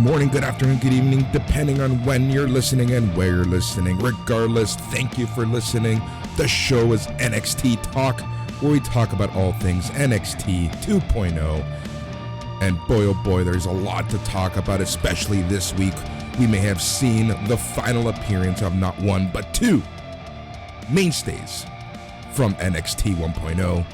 morning, good afternoon, good evening, depending on when you're listening and where you're listening. Regardless, thank you for listening. The show is NXT Talk, where we talk about all things NXT 2.0. And boy, oh boy, there's a lot to talk about, especially this week. We may have seen the final appearance of not one, but two mainstays from NXT 1.0.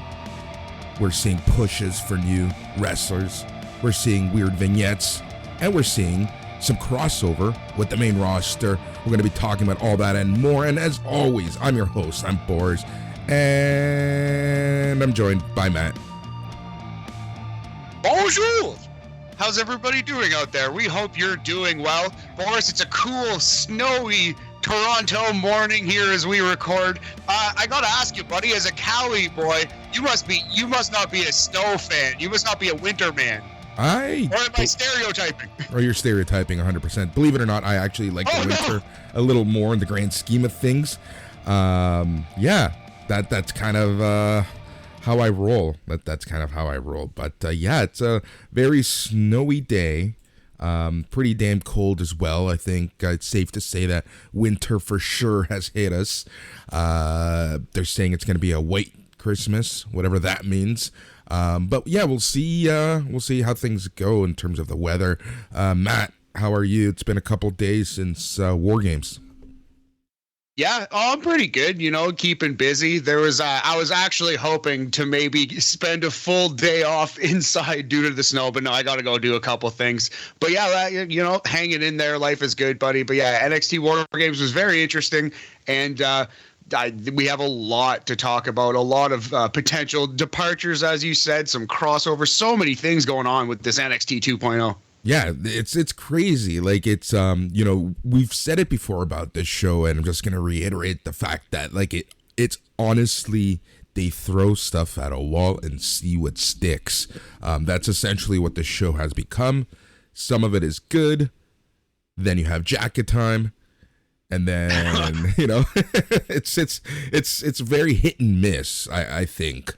We're seeing pushes for new wrestlers. We're seeing weird vignettes. And we're seeing some crossover with the main roster. We're going to be talking about all that and more. And as always, I'm your host. I'm Boris. And I'm joined by Matt. Bonjour! How's everybody doing out there? We hope you're doing well. Boris, it's a cool, snowy Toronto morning here as we record. I gotta ask you, buddy, as a Cali boy, you must not be a snow fan. You must not be a winter man. Or am I stereotyping? Or you're stereotyping 100%. Believe it or not, I actually like the winter a little more in the grand scheme of things. That's kind of how I roll. That's kind of how I roll. But it's a very snowy day. Pretty damn cold as well. I think it's safe to say that winter for sure has hit us. They're saying it's going to be a white Christmas, whatever that means. But yeah, we'll see how things go in terms of the weather. Matt, how are you? It's been a couple days since War Games. Yeah, I'm pretty good, keeping busy. I was actually hoping to maybe spend a full day off inside due to the snow, but no, I got to go do a couple things. But yeah, hanging in there, life is good, buddy. But yeah, NXT War Games was very interesting, and we have a lot to talk about, a lot of potential departures, as you said, some crossover, so many things going on with this NXT 2.0. Yeah, it's crazy. Like it's we've said it before about this show, and I'm just gonna reiterate the fact that it's honestly, they throw stuff at a wall and see what sticks. That's essentially what the show has become. Some of it is good. Then you have jacket time. And then, it's very hit and miss, I think.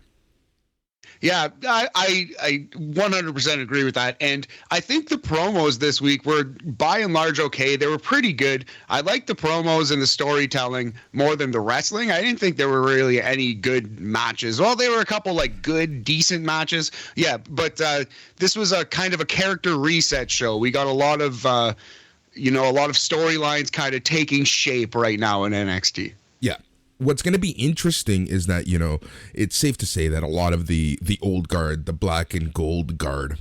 Yeah, I 100% agree with that. And I think the promos this week were by and large okay. They were pretty good. I liked the promos and the storytelling more than the wrestling. I didn't think there were really any good matches. Well, there were a couple good, decent matches. Yeah, but this was a kind of a character reset show. We got a lot of a lot of storylines kind of taking shape right now in NXT. Yeah. What's going to be interesting is that, it's safe to say that a lot of the old guard, the black and gold guard,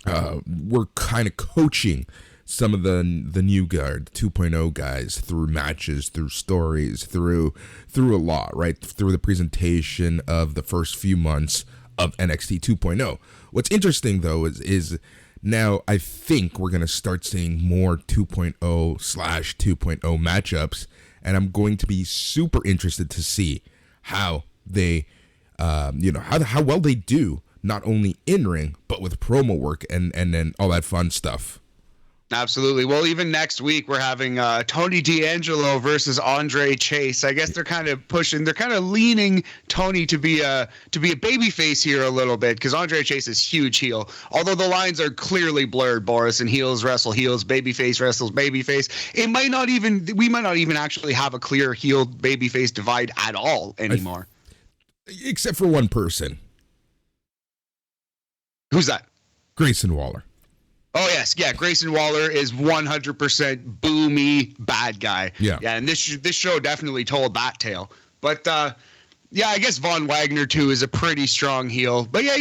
were kind of coaching some of the new guard 2.0 guys through matches, through stories, through a lot, right? Through the presentation of the first few months of NXT 2.0. What's interesting, though, is now I think we're going to start seeing more 2.0/2.0 matchups, and I'm going to be super interested to see how they, how well they do, not only in ring, but with promo work and then all that fun stuff. Absolutely. Well, even next week we're having Tony D'Angelo versus Andre Chase. I guess they're kind of leaning Tony to be a babyface here a little bit, because Andre Chase is huge heel. Although the lines are clearly blurred, Boris, and heels wrestle heels, babyface wrestles babyface. We might not even actually have a clear heel babyface divide at all anymore. Except for one person. Who's that? Grayson Waller. Oh, yes. Yeah, Grayson Waller is 100% boomy bad guy. Yeah. Yeah, and this show definitely told that tale. But, I guess Von Wagner, too, is a pretty strong heel. But, yeah,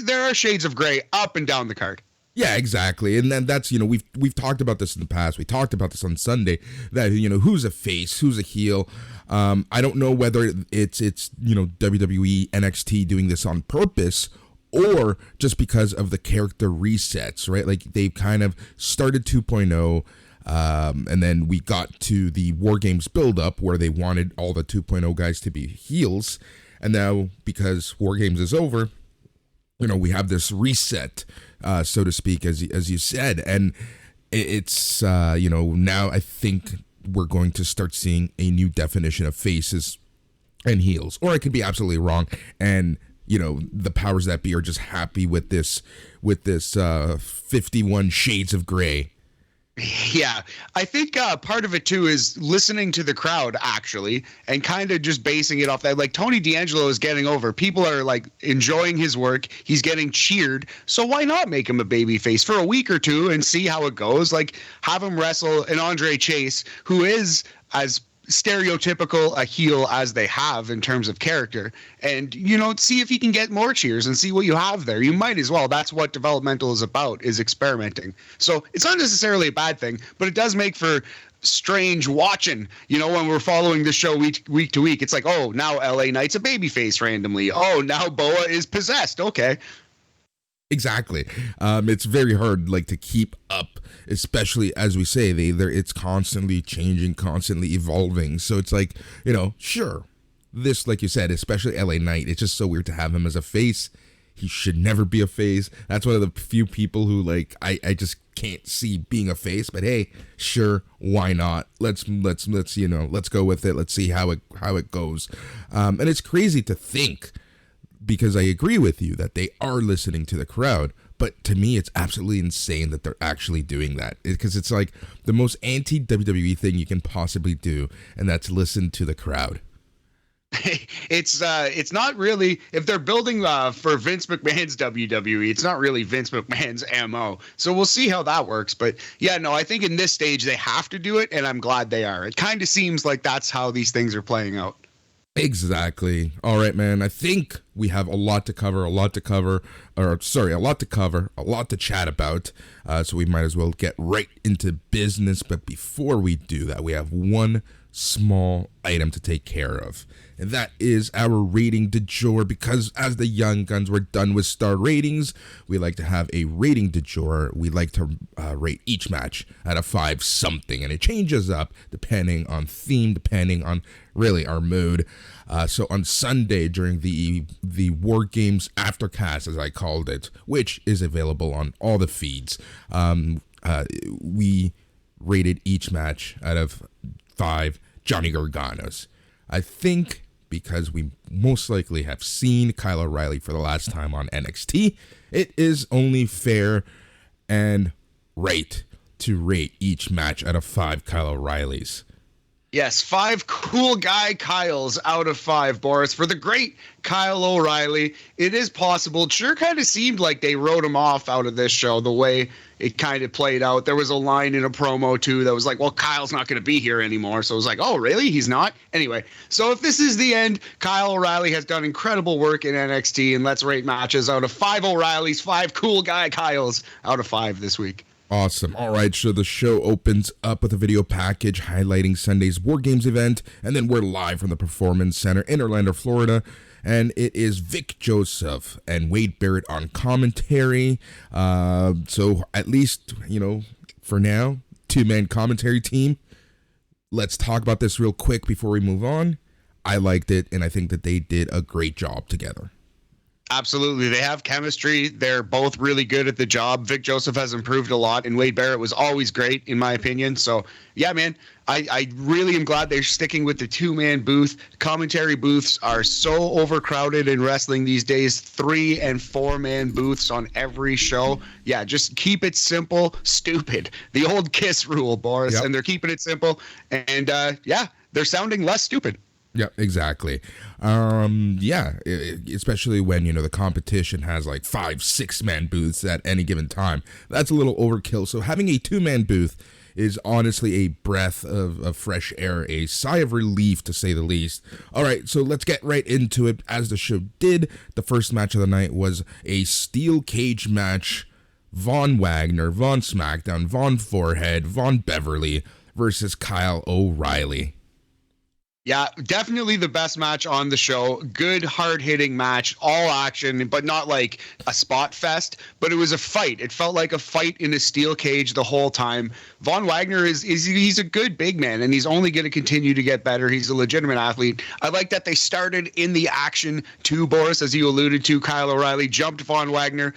there are shades of gray up and down the card. Yeah, exactly. And then that's, we've talked about this in the past. We talked about this on Sunday, that, who's a face, who's a heel. I don't know whether it's WWE, NXT doing this on purpose, or just because of the character resets, right? Like, they've kind of started 2.0, and then we got to the War Games build-up where they wanted all the 2.0 guys to be heels, and now, because War Games is over, we have this reset, so to speak, as you said, and it's, now I think we're going to start seeing a new definition of faces and heels, or I could be absolutely wrong, and the powers that be are just happy with this 51 shades of gray Yeah, I think part of it too is listening to the crowd actually, and kind of just basing it off that. Like Tony D'Angelo is getting over. People are like enjoying his work. He's getting cheered. So why not make him a babyface for a week or two and see how it goes? Like have him wrestle an Andre Chase, who is as stereotypical a heel as they have in terms of character, and see if he can get more cheers and see what you have there. You might as well. That's what developmental is about, is experimenting. So it's not necessarily a bad thing, but it does make for strange watching, when we're following the show week to week. It's like, oh, now LA Knight's a babyface randomly. Oh, now Boa is possessed. Okay. Exactly. It's very hard, like, to keep up, especially as we say, it's constantly changing, constantly evolving. So it's like, sure, this, like you said, especially LA Knight, it's just so weird to have him as a face. He should never be a face. That's one of the few people who, like, I just can't see being a face. But hey, sure, why not? Let's go with it. Let's see how it goes. And it's crazy to think, because I agree with you that they are listening to the crowd, but to me it's absolutely insane that they're actually doing that, because it's like the most anti-WWE thing you can possibly do, and that's listen to the crowd. It's not really, if they're building for Vince McMahon's WWE, it's not really Vince McMahon's MO. So we'll see how that works. But yeah, no, I think in this stage they have to do it, and I'm glad they are. It kind of seems like that's how these things are playing out. Exactly. All right, man. I think we have a lot to cover, a lot to chat about. So we might as well get right into business. But before we do that, we have one small item to take care of, and that is our rating du jour, because as the Young Guns, we're done with star ratings. We like to have a rating du jour. We like to rate each match out of 5 something, and it changes up depending on theme, depending on really our mood. So on Sunday, during the War Games Aftercast, as I called it, which is available on all the feeds, we rated each match out of 5 Johnny Garganos. I think because we most likely have seen Kyle O'Reilly for the last time on NXT, it is only fair and right to rate each match out of 5 Kyle O'Reillys. Yes, 5 cool guy Kyles out of 5, Boris, for the great Kyle O'Reilly. It is possible. It sure kind of seemed like they wrote him off out of this show, the way it kind of played out. There was a line in a promo, too, that was like, well, Kyle's not going to be here anymore. So it was like, oh, really? He's not? Anyway, so if this is the end, Kyle O'Reilly has done incredible work in NXT, and let's rate matches out of 5 O'Reillys, 5 cool guy Kyles out of 5 this week. Awesome. All right, so the show opens up with a video package highlighting Sunday's War Games event, and then we're live from the Performance Center in Orlando, Florida, and it is Vic Joseph and Wade Barrett on commentary. So at least, for now, 2-man commentary team. Let's talk about this real quick before we move on. I liked it, and I think that they did a great job together. Absolutely. They have chemistry. They're both really good at the job. Vic Joseph has improved a lot, and Wade Barrett was always great, in my opinion. So, yeah, man, I really am glad they're sticking with the 2-man booth. Commentary booths are so overcrowded in wrestling these days. 3- and 4-man booths on every show. Yeah, just keep it simple, stupid. The old KISS rule, Boris, Yep. And they're keeping it simple. And, they're sounding less stupid. Yeah, exactly. Especially when, the competition has like 5-6-man booths at any given time. That's a little overkill. So having a 2-man booth is honestly a breath of fresh air, a sigh of relief, to say the least. All right, so let's get right into it. As the show did, the first match of the night was a steel cage match. Von Wagner, Von SmackDown, Von Forehead, Von Beverly versus Kyle O'Reilly. Yeah, definitely the best match on the show. Good, hard-hitting match, all action, but not like a spot fest. But it was a fight. It felt like a fight in a steel cage the whole time. Von Wagner he's a good big man, and he's only going to continue to get better. He's a legitimate athlete. I like that they started in the action too, Boris, as you alluded to. Kyle O'Reilly jumped Von Wagner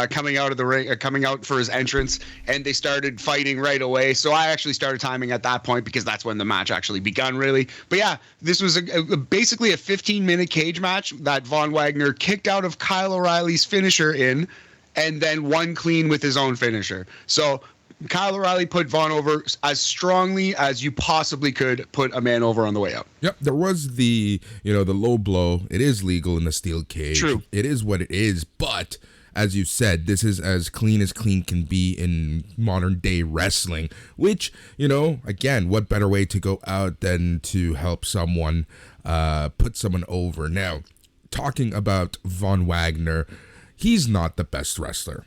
coming out of the ring, coming out for his entrance, and they started fighting right away. So I actually started timing at that point because that's when the match actually begun, really. But yeah, this was basically a 15-minute cage match that Von Wagner kicked out of Kyle O'Reilly's finisher in, and then won clean with his own finisher. So Kyle O'Reilly put Vaughn over as strongly as you possibly could put a man over on the way out. Yep, there was the low blow. It is legal in the steel cage. True. It is what it is, but as you said, this is as clean can be in modern day wrestling, which, again, what better way to go out than to help someone put someone over. Now, talking about Von Wagner, he's not the best wrestler.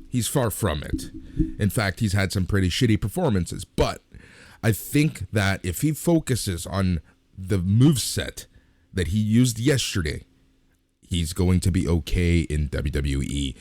He's far from it. In fact, he's had some pretty shitty performances, but I think that if he focuses on the moveset that he used yesterday, he's going to be okay in WWE.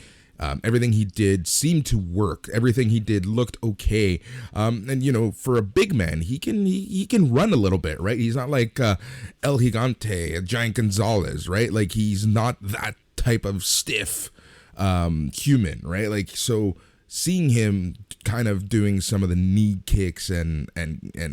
Everything he did seemed to work. Everything he did looked okay. And for a big man, he can run a little bit, right? He's not like El Gigante, Giant Gonzalez, right? Like, he's not that type of stiff human, right? Like, so seeing him kind of doing some of the knee kicks and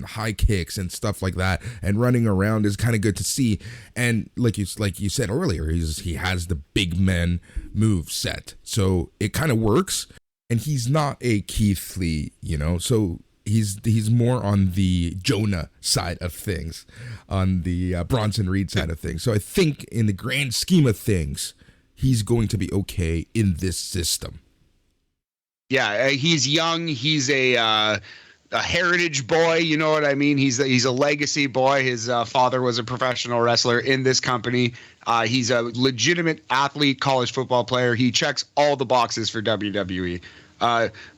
high kicks and stuff like that and running around is kind of good to see. And like you said earlier, he has the big men move set, so it kind of works. And he's not a Keith Lee, so he's more on the Jonah side of things, on the Bronson Reed side of things. So I think in the grand scheme of things, he's going to be okay in this system. Yeah, he's young. He's a heritage boy. You know what I mean? He's a legacy boy. His father was a professional wrestler in this company. He's a legitimate athlete, college football player. He checks all the boxes for WWE.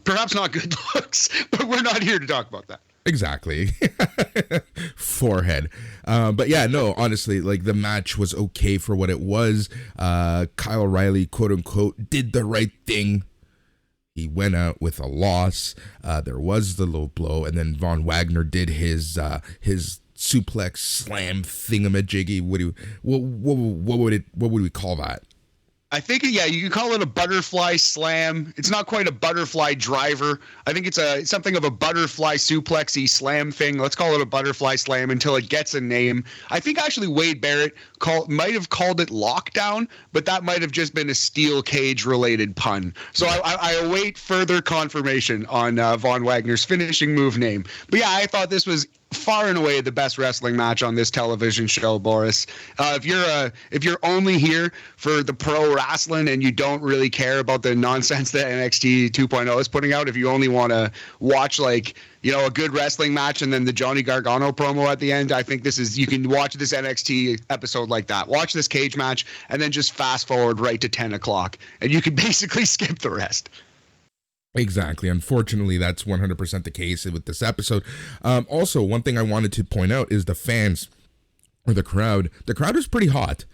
Perhaps not good looks, but we're not here to talk about that. Exactly. Forehead. But yeah, no, honestly, like, the match was okay for what it was. Kyle O'Reilly, quote unquote, did the right thing. He went out with a loss. There was the low blow, and then Von Wagner did his suplex slam thingamajiggy. What would we call that? I think, yeah, you could call it a butterfly slam. It's not quite a butterfly driver. I think it's something of a butterfly suplexy slam thing. Let's call it a butterfly slam until it gets a name. I think actually Wade Barrett might have called it lockdown, but that might have just been a steel cage related pun. So I await further confirmation on Von Wagner's finishing move name. But yeah, I thought this was far and away the best wrestling match on this television show, Boris. If you're only here for the pro wrestling and you don't really care about the nonsense that NXT 2.0 is putting out, if you only want to watch a good wrestling match and then the Johnny Gargano promo at the end, I think you can watch this NXT episode like that. Watch this cage match and then just fast forward right to 10 o'clock and you can basically skip the rest. Exactly. Unfortunately, that's 100% the case with this episode. Also, one thing I wanted to point out is the fans, or the crowd. The crowd is pretty hot.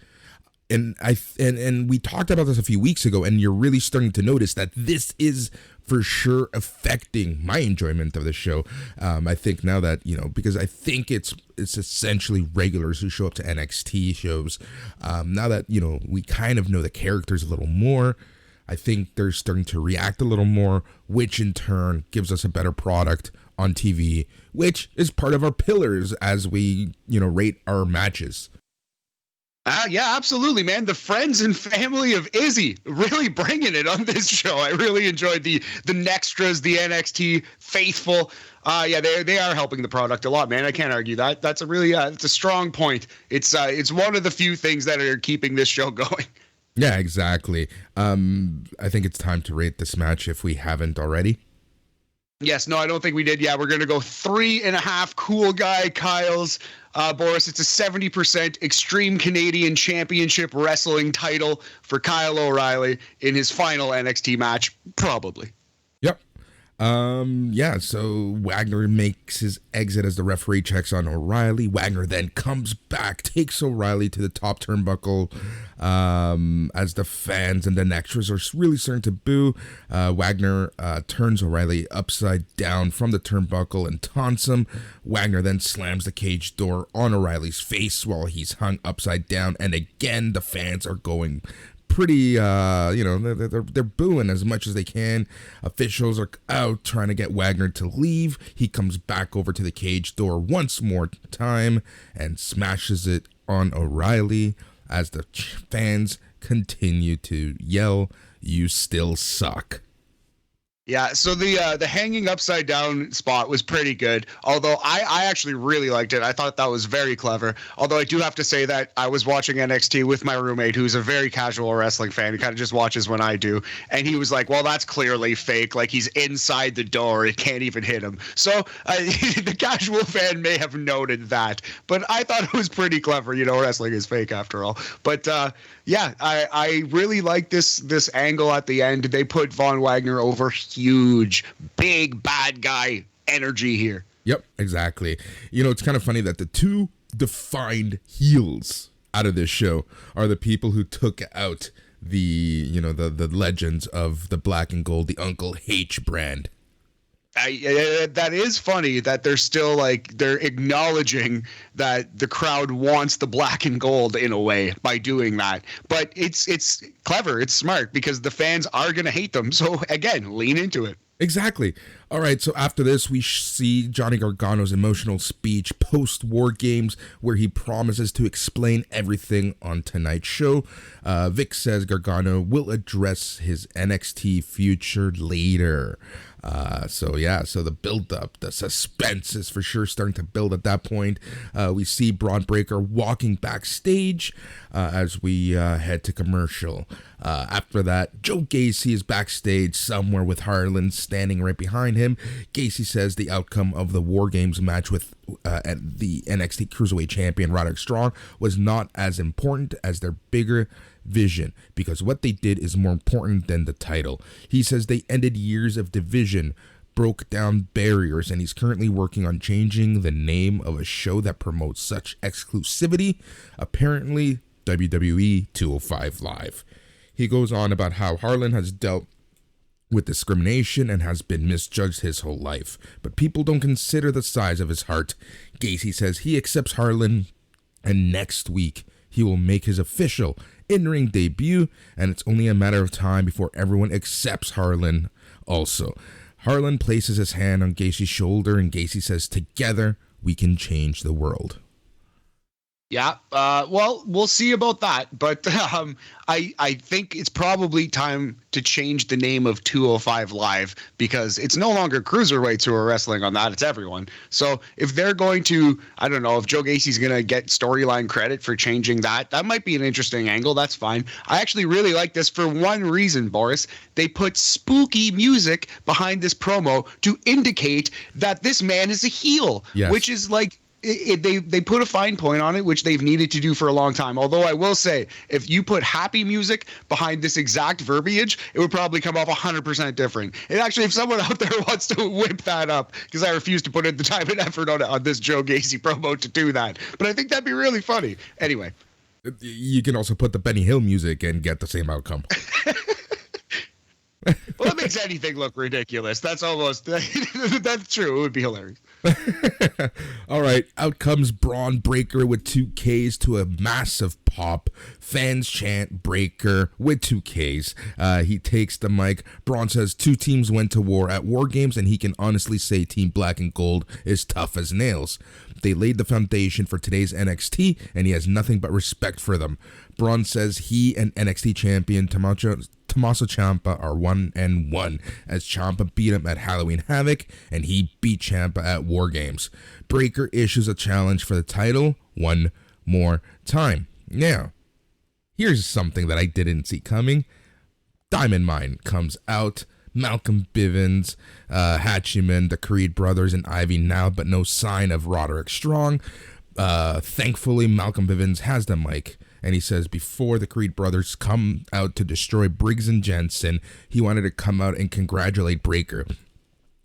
And we talked about this a few weeks ago, and you're really starting to notice that this is for sure affecting my enjoyment of the show. I think now that, because I think it's essentially regulars who show up to NXT shows. Now that, we kind of know the characters a little more, I think they're starting to react a little more, which in turn gives us a better product on TV, which is part of our pillars as we, rate our matches. Yeah, absolutely, man. The friends and family of Izzy really bringing it on this show. I really enjoyed the Nextras, the NXT faithful. Yeah, they are helping the product a lot, man. I can't argue that. That's it's a strong point. It's one of the few things that are keeping this show going. Yeah, exactly. I think it's time to rate this match if we haven't already. Yes, no, I don't think we did. Yeah, we're going to go 3.5 cool guy Kyles. Boris, it's a 70% Extreme Canadian Championship Wrestling title for Kyle O'Reilly in his final NXT match, probably. Yep. Yeah, so Wagner makes his exit as the referee checks on O'Reilly. Wagner then comes back, takes O'Reilly to the top turnbuckle, as the fans and the extras are really starting to boo. Wagner turns O'Reilly upside down from the turnbuckle and taunts him. Wagner then slams the cage door on O'Reilly's face while he's hung upside down, and again the fans are going pretty, they're booing as much as they can. Officials are out trying to get Wagner to leave. He comes back over to the cage door once more time and smashes it on O'Reilly as the fans continue to yell, "You still suck." Yeah, so the hanging upside down spot was pretty good. Although I actually really liked it. I thought that was very clever. Although I do have to say that I was watching NXT with my roommate, who's a very casual wrestling fan. He kind of just watches when I do, and he was like, "Well, that's clearly fake. Like he's inside the door. It can't even hit him." So the casual fan may have noted that, but I thought it was pretty clever. You know, wrestling is fake after all. But yeah, I really like this angle at the end. They put Von Wagner over. Huge, big bad guy energy here. Yep, exactly. You know, it's kind of funny that the two defined heels out of this show are the people who took out the legends of the black and gold, the Uncle H brand. That is funny that they're still like they're acknowledging that the crowd wants the black and gold in a way by doing that. But it's clever, it's smart because the fans are going to hate them. So again, lean into it. Exactly. All right, so after this, we see Johnny Gargano's emotional speech post-War Games where he promises to explain everything on tonight's show. Vic says Gargano will address his NXT future later. So the build-up, the suspense is for sure starting to build at that point. We see Braun Breaker walking backstage as we head to commercial. After that, Joe Gacy is backstage somewhere with Harlan standing right behind him. Gacy says the outcome of the War Games match with the NXT Cruiserweight Champion Roderick Strong was not as important as their bigger vision because what they did is more important than the title. He says they ended years of division, broke down barriers, and he's currently working on changing the name of a show that promotes such exclusivity, apparently WWE 205 Live. He goes on about how Harlan has dealt with discrimination and has been misjudged his whole life, but people don't consider the size of his heart. Gacy says he accepts Harlan, and next week he will make his official in-ring debut, and it's only a matter of time before everyone accepts Harlan also. Harlan places his hand on Gacy's shoulder, and Gacy says, "Together we can change the world." Yeah, well, we'll see about that. But I think it's probably time to change the name of 205 Live because it's no longer cruiserweights who are wrestling on that. It's everyone. So if they're going to, I don't know, if Joe Gacy's going to get storyline credit for changing that, that might be an interesting angle. That's fine. I actually really like this for one reason, Boris. They put spooky music behind this promo to indicate that this man is a heel, yes. Which is like, they put a fine point on it, which they've needed to do for a long time. Although I will say, if you put happy music behind this exact verbiage, it would probably come off 100% different. And actually, if someone out there wants to whip that up, because I refuse to put in the time and effort on this Joe Gacy promo to do that, but I think that'd be really funny. Anyway, you can also put the Benny Hill music and get the same outcome. Well, it makes anything look ridiculous. That's that's true. It would be hilarious. All right, out comes Braun Breaker with 2 Ks to a massive pop. Fans chant Breaker with 2 Ks. He takes the mic. Braun says 2 teams went to war at War Games, and he can honestly say Team Black and Gold is tough as nails. They laid the foundation for today's NXT, and he has nothing but respect for them. Braun says he and NXT champion Tommaso Ciampa are 1-1, as Ciampa beat him at Halloween Havoc, and he beat Ciampa at War Games. Breaker issues a challenge for the title one more time. Now, here's something that I didn't see coming. Diamond Mine comes out. Malcolm Bivens, Hatchiman, the Creed brothers, and Ivy now, but no sign of Roderick Strong. Thankfully, Malcolm Bivens has the mic, and he says before the Creed brothers come out to destroy Briggs and Jensen, he wanted to come out and congratulate Breaker.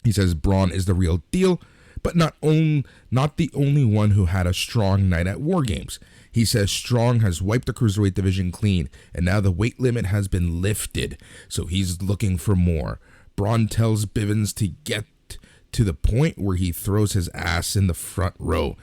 He says Braun is the real deal, but not the only one who had a strong night at War Games. He says Strong has wiped the Cruiserweight division clean, and now the weight limit has been lifted, so he's looking for more. Braun tells Bivens to get to the point where he throws his ass in the front row.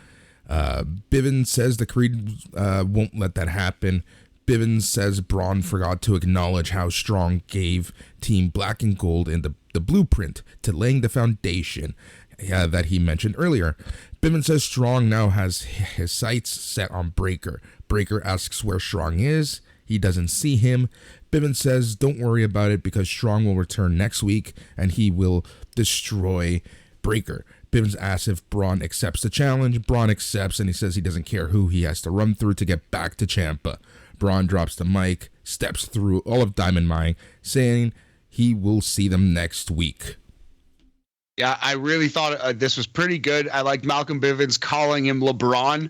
Bivens says the Creed won't let that happen. Bivens says Braun forgot to acknowledge how Strong gave Team Black and Gold in the blueprint to laying the foundation that he mentioned earlier. Bivens says Strong now has his sights set on Breaker. Breaker asks where Strong is. He doesn't see him. Bivens says, don't worry about it because Strong will return next week and he will destroy Breakker. Bivens asks if Braun accepts the challenge. Braun accepts and he says he doesn't care who he has to run through to get back to Ciampa. Braun drops the mic, steps through all of Diamond Mine, saying he will see them next week. Yeah, I really thought this was pretty good. I liked Malcolm Bivens calling him LeBron.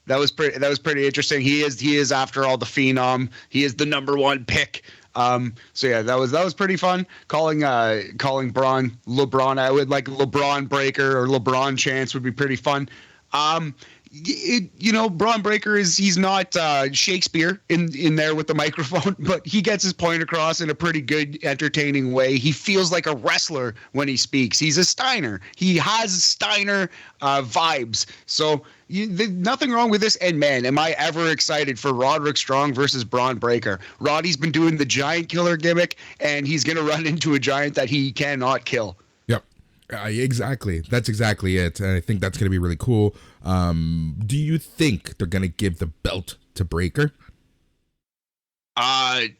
That was pretty interesting. He is after all the phenom. He is the number one pick. So yeah, that was pretty fun. Calling Braun LeBron. I would like LeBron Breakker or LeBron Chance would be pretty fun. Braun Breakker he's not Shakespeare in there with the microphone, but he gets his point across in a pretty good, entertaining way. He feels like a wrestler when he speaks. He's a Steiner. He has Steiner vibes. So nothing wrong with this. And man, am I ever excited for Roderick Strong versus Braun Breakker. Roddy's been doing the giant killer gimmick, and he's going to run into a giant that he cannot kill. Exactly. That's exactly it. And I think that's going to be really cool. Do you think they're going to give the belt to Breakker? I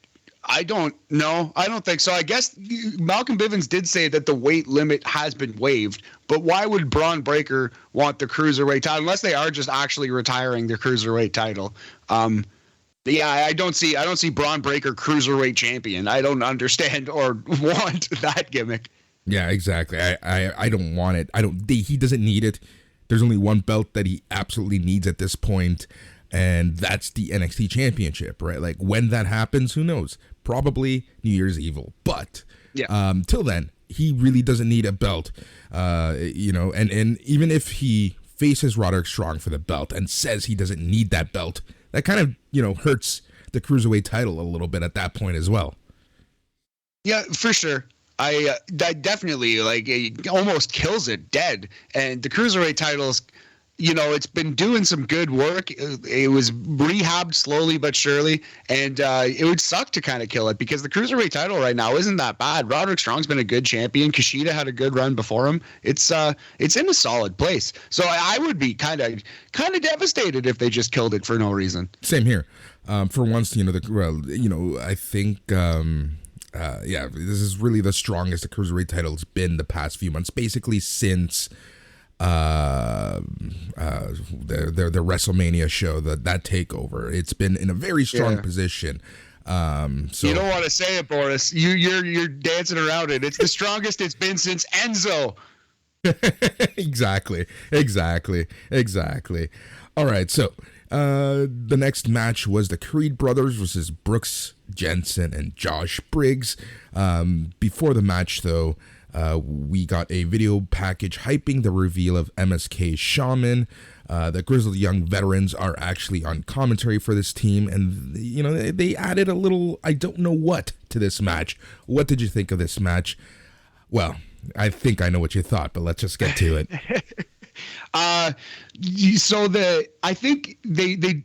don't know. I don't think so. I guess Malcolm Bivens did say that the weight limit has been waived, but why would Braun Breakker want the cruiserweight title unless they are just actually retiring their cruiserweight title? Yeah, I don't see Braun Breakker cruiserweight champion. I don't understand or want that gimmick. Yeah, exactly. I don't want it. He doesn't need it. There's only one belt that he absolutely needs at this point, and that's the NXT Championship, right? Like when that happens, who knows? Probably New Year's Eve. But till then, he really doesn't need a belt. And even if he faces Roderick Strong for the belt and says he doesn't need that belt, that kind of, hurts the Cruiserweight title a little bit at that point as well. Yeah, for sure. That definitely it almost kills it dead. And the cruiserweight titles, it's been doing some good work. It was rehabbed slowly but surely, and it would suck to kind of kill it because the cruiserweight title right now isn't that bad. Roderick Strong's been a good champion. Kushida had a good run before him. It's in a solid place. So I would be kind of devastated if they just killed it for no reason. Same here. For once, I think. This is really the strongest the cruiserweight title's been the past few months, basically since their WrestleMania show, that takeover. It's been in a very strong position. So you don't want to say it, Boris. You're dancing around it. It's the strongest it's been since Enzo. Exactly. All right, so the next match was the Creed brothers versus Brooks Jensen and Josh Briggs. Before the match, though, we got a video package hyping the reveal of MSK Shaman. The Grizzled Young Veterans are actually on commentary for this team, and they added a little I don't know what to this match. What did you think of this match? Well, I think I know what you thought, but let's just get to it. I think they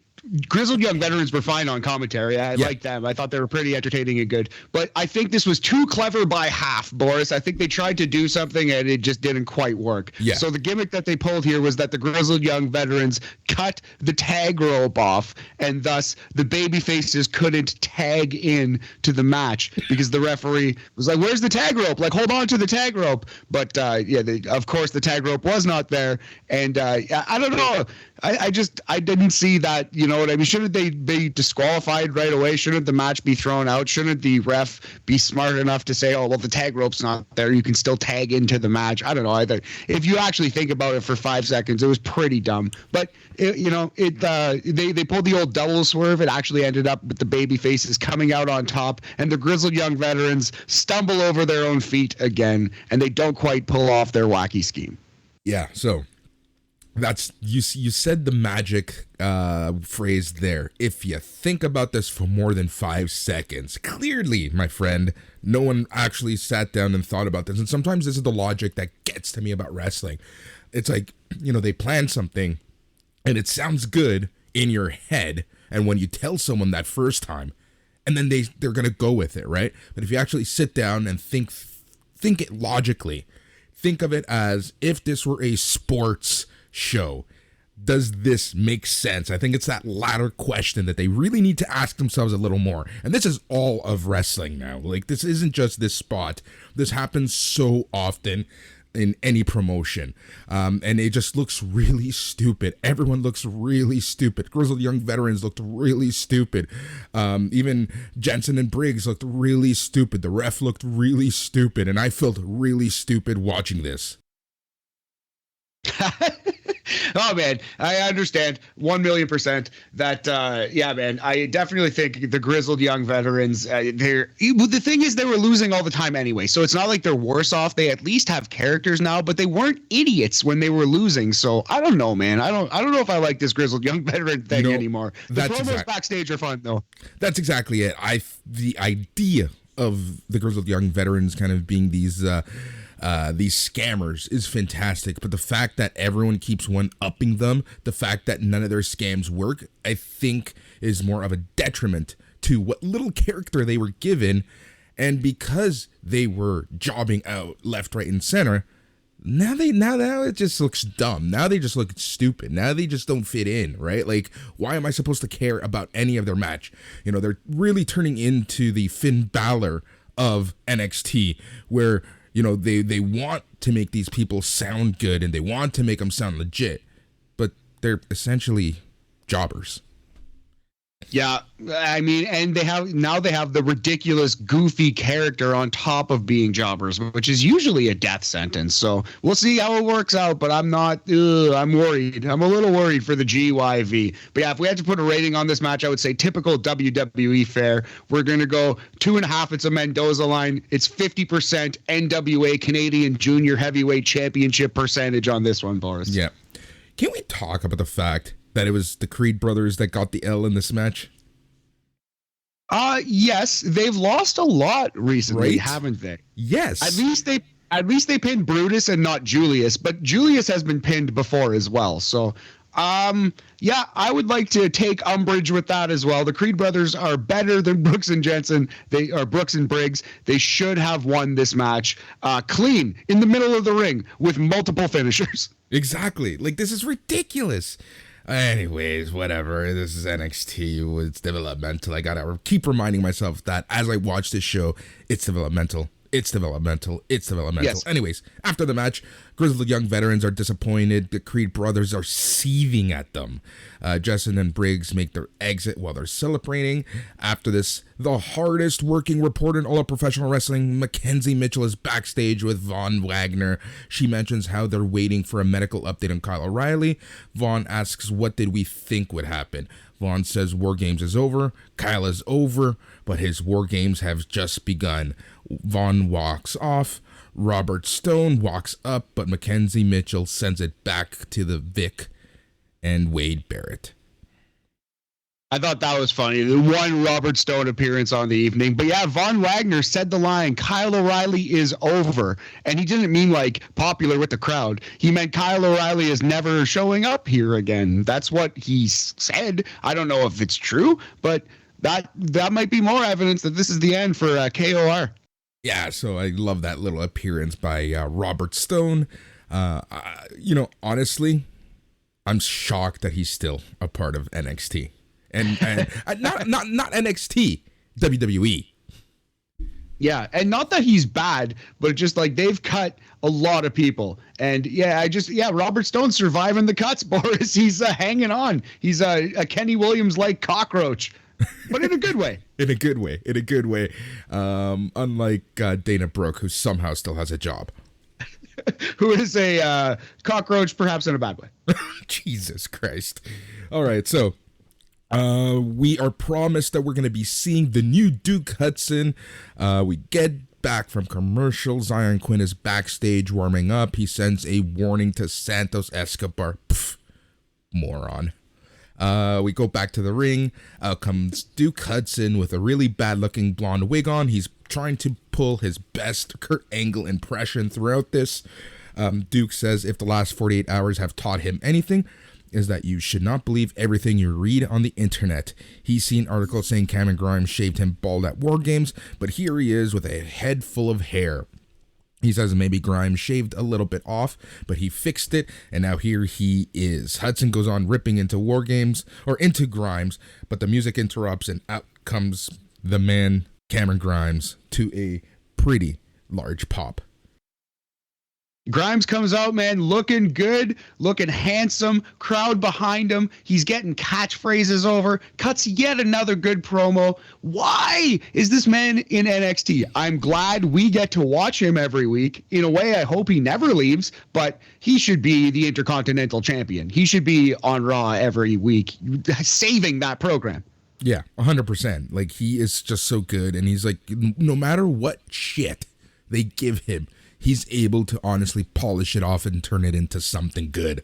Grizzled Young Veterans were fine on commentary. I liked them. I thought they were pretty entertaining and good. But I think this was too clever by half, Boris. I think they tried to do something and it just didn't quite work. Yeah. So the gimmick that they pulled here was that the Grizzled Young Veterans cut the tag rope off, and thus the baby faces couldn't tag in to the match because the referee was like, "Where's the tag rope? Like, hold on to the tag rope." But of course the tag rope was not there, and I don't know. I didn't see that. You know what I mean? Shouldn't they be disqualified right away? Shouldn't the match be thrown out? Shouldn't the ref be smart enough to say, "Oh, well, the tag rope's not there. You can still tag into the match"? I don't know. Either. If you actually think about it for 5 seconds, it was pretty dumb. But they pulled the old double swerve. It actually ended up with the baby faces coming out on top, and the Grizzled Young Veterans stumble over their own feet again, and they don't quite pull off their wacky scheme. Yeah. So. That's you said the magic phrase there. If you think about this for more than 5 seconds, clearly, my friend, no one actually sat down and thought about this. And sometimes this is the logic that gets to me about wrestling. It's like, they plan something and it sounds good in your head. And when you tell someone that first time, and then they're going to go with it, right? But if you actually sit down and think it logically, think of it as if this were a sports show. does this make sense? I think it's that latter question that they really need to ask themselves a little more. And this is all of wrestling now. Like, this isn't just this spot. This happens so often in any promotion. And it just looks really stupid. Everyone looks really stupid. Grizzled Young Veterans looked really stupid. Even Jensen and Briggs looked really stupid. The ref looked really stupid. And I felt really stupid watching this. Oh man, I understand 1,000,000% that. Yeah, man, I definitely think the grizzled young veterans. The thing is, they were losing all the time anyway, so it's not like they're worse off. They at least have characters now, but they weren't idiots when they were losing. So I don't know, man. I don't know if I like this grizzled young veteran thing anymore. The promos backstage are fun though. That's exactly it. The idea of the grizzled young veterans kind of being these scammers is fantastic, but the fact that everyone keeps one-upping them, the fact that none of their scams work, I think is more of a detriment to what little character they were given. And because they were jobbing out left, right, and center, now it just looks dumb. Now they just look stupid. Now they just don't fit in, right? Like, why am I supposed to care about any of their match? You know, they're really turning into the Finn Balor of NXT, where you know, they want to make these people sound good and they want to make them sound legit, but they're essentially jobbers. Yeah, I mean, and they have the ridiculous, goofy character on top of being jobbers, which is usually a death sentence. So we'll see how it works out, but I'm worried. I'm a little worried for the GYV. But yeah, if we had to put a rating on this match, I would say typical WWE fare. We're going to go 2.5. It's a Mendoza line. It's 50% NWA Canadian Junior Heavyweight Championship percentage on this one, Boris. Yeah. Can we talk about the fact that it was the Creed brothers that got the L in this match? Yes, they've lost a lot recently, right? Haven't they? Yes. At least they pinned Brutus and not Julius, but Julius has been pinned before as well. So, yeah, I would like to take umbrage with that as well. The Creed brothers are better than Brooks and Jensen. They are Brooks and Briggs. They should have won this match clean in the middle of the ring with multiple finishers. Exactly. Like, this is ridiculous. Anyways, whatever. This is NXT. It's developmental. I gotta keep reminding myself that as I watch this show, it's developmental. It's developmental. It's developmental. Yes. Anyways, after the match, grizzled young veterans are disappointed. The Creed brothers are seething at them. Jensen and Briggs make their exit while they're celebrating. After this, the hardest working reporter in all of professional wrestling, Mackenzie Mitchell, is backstage with Von Wagner. She mentions how they're waiting for a medical update on Kyle O'Reilly. Von asks, what did we think would happen? Vaughn says War Games is over, Kyle is over, but his War Games have just begun. Vaughn walks off, Robert Stone walks up, but Mackenzie Mitchell sends it back to the Vic and Wade Barrett. I thought that was funny. The one Robert Stone appearance on the evening. But yeah, Von Wagner said the line, Kyle O'Reilly is over. And he didn't mean like popular with the crowd. He meant Kyle O'Reilly is never showing up here again. That's what he said. I don't know if it's true, but that might be more evidence that this is the end for KOR. Yeah, so I love that little appearance by Robert Stone. Honestly, I'm shocked that he's still a part of NXT. And not NXT, WWE. Yeah, and not that he's bad, but just like they've cut a lot of people. And Robert Stone surviving the cuts, Boris. He's hanging on. He's a Kenny Williams-like cockroach, but in a good way. In a good way. Unlike Dana Brooke, who somehow still has a job. Who is a cockroach, perhaps in a bad way. Jesus Christ. All right, so we are promised that we're going to be seeing the new Duke Hudson. We get back from commercial. Zion Quinn is backstage warming up. He sends a warning to Santos Escobar. Pfft, moron. We go back to the ring. Out comes Duke Hudson with a really bad-looking blonde wig on. He's trying to pull his best Kurt Angle impression throughout this. Duke says if the last 48 hours have taught him anything, is that you should not believe everything you read on the internet. He's seen articles saying Cameron Grimes shaved him bald at War Games, but here he is with a head full of hair. He says maybe Grimes shaved a little bit off, but he fixed it, and now here he is. Hudson goes on ripping into War Games, or into Grimes, but the music interrupts, and out comes the man, Cameron Grimes, to a pretty large pop. Grimes comes out, man, looking good, looking handsome, crowd behind him. He's getting catchphrases over, cuts yet another good promo. Why is this man in NXT? I'm glad we get to watch him every week. In a way, I hope he never leaves, but he should be the Intercontinental Champion. He should be on Raw every week, saving that program. Yeah, 100%. Like, he is just so good, and he's like, no matter what shit they give him, he's able to honestly polish it off and turn it into something good.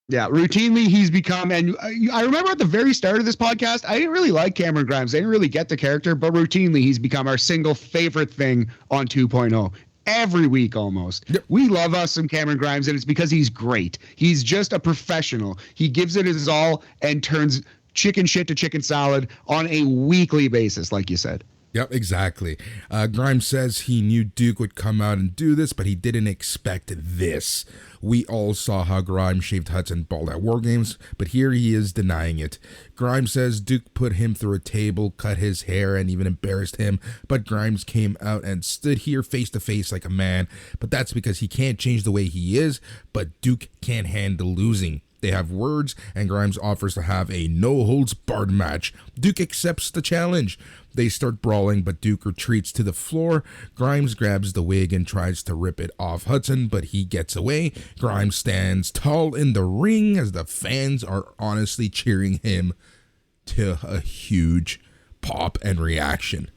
Yeah, routinely he's become, and I remember at the very start of this podcast, I didn't really like Cameron Grimes. I didn't really get the character, but routinely he's become our single favorite thing on 2.0. Every week almost. Yep. We love us some Cameron Grimes, and it's because he's great. He's just a professional. He gives it his all and turns chicken shit to chicken salad on a weekly basis, like you said. Yep, exactly. Grimes says he knew Duke would come out and do this, but he didn't expect this. We all saw how Grimes shaved Hudson bald at War Games, but here he is denying it. Grimes says Duke put him through a table, cut his hair, and even embarrassed him, but Grimes came out and stood here face to face like a man, but that's because he can't change the way he is, but Duke can't handle losing. They have words, and Grimes offers to have a no-holds-barred match. Duke accepts the challenge. They start brawling, but Duke retreats to the floor. Grimes grabs the wig and tries to rip it off Hudson, but he gets away. Grimes stands tall in the ring as the fans are honestly cheering him to a huge pop and reaction.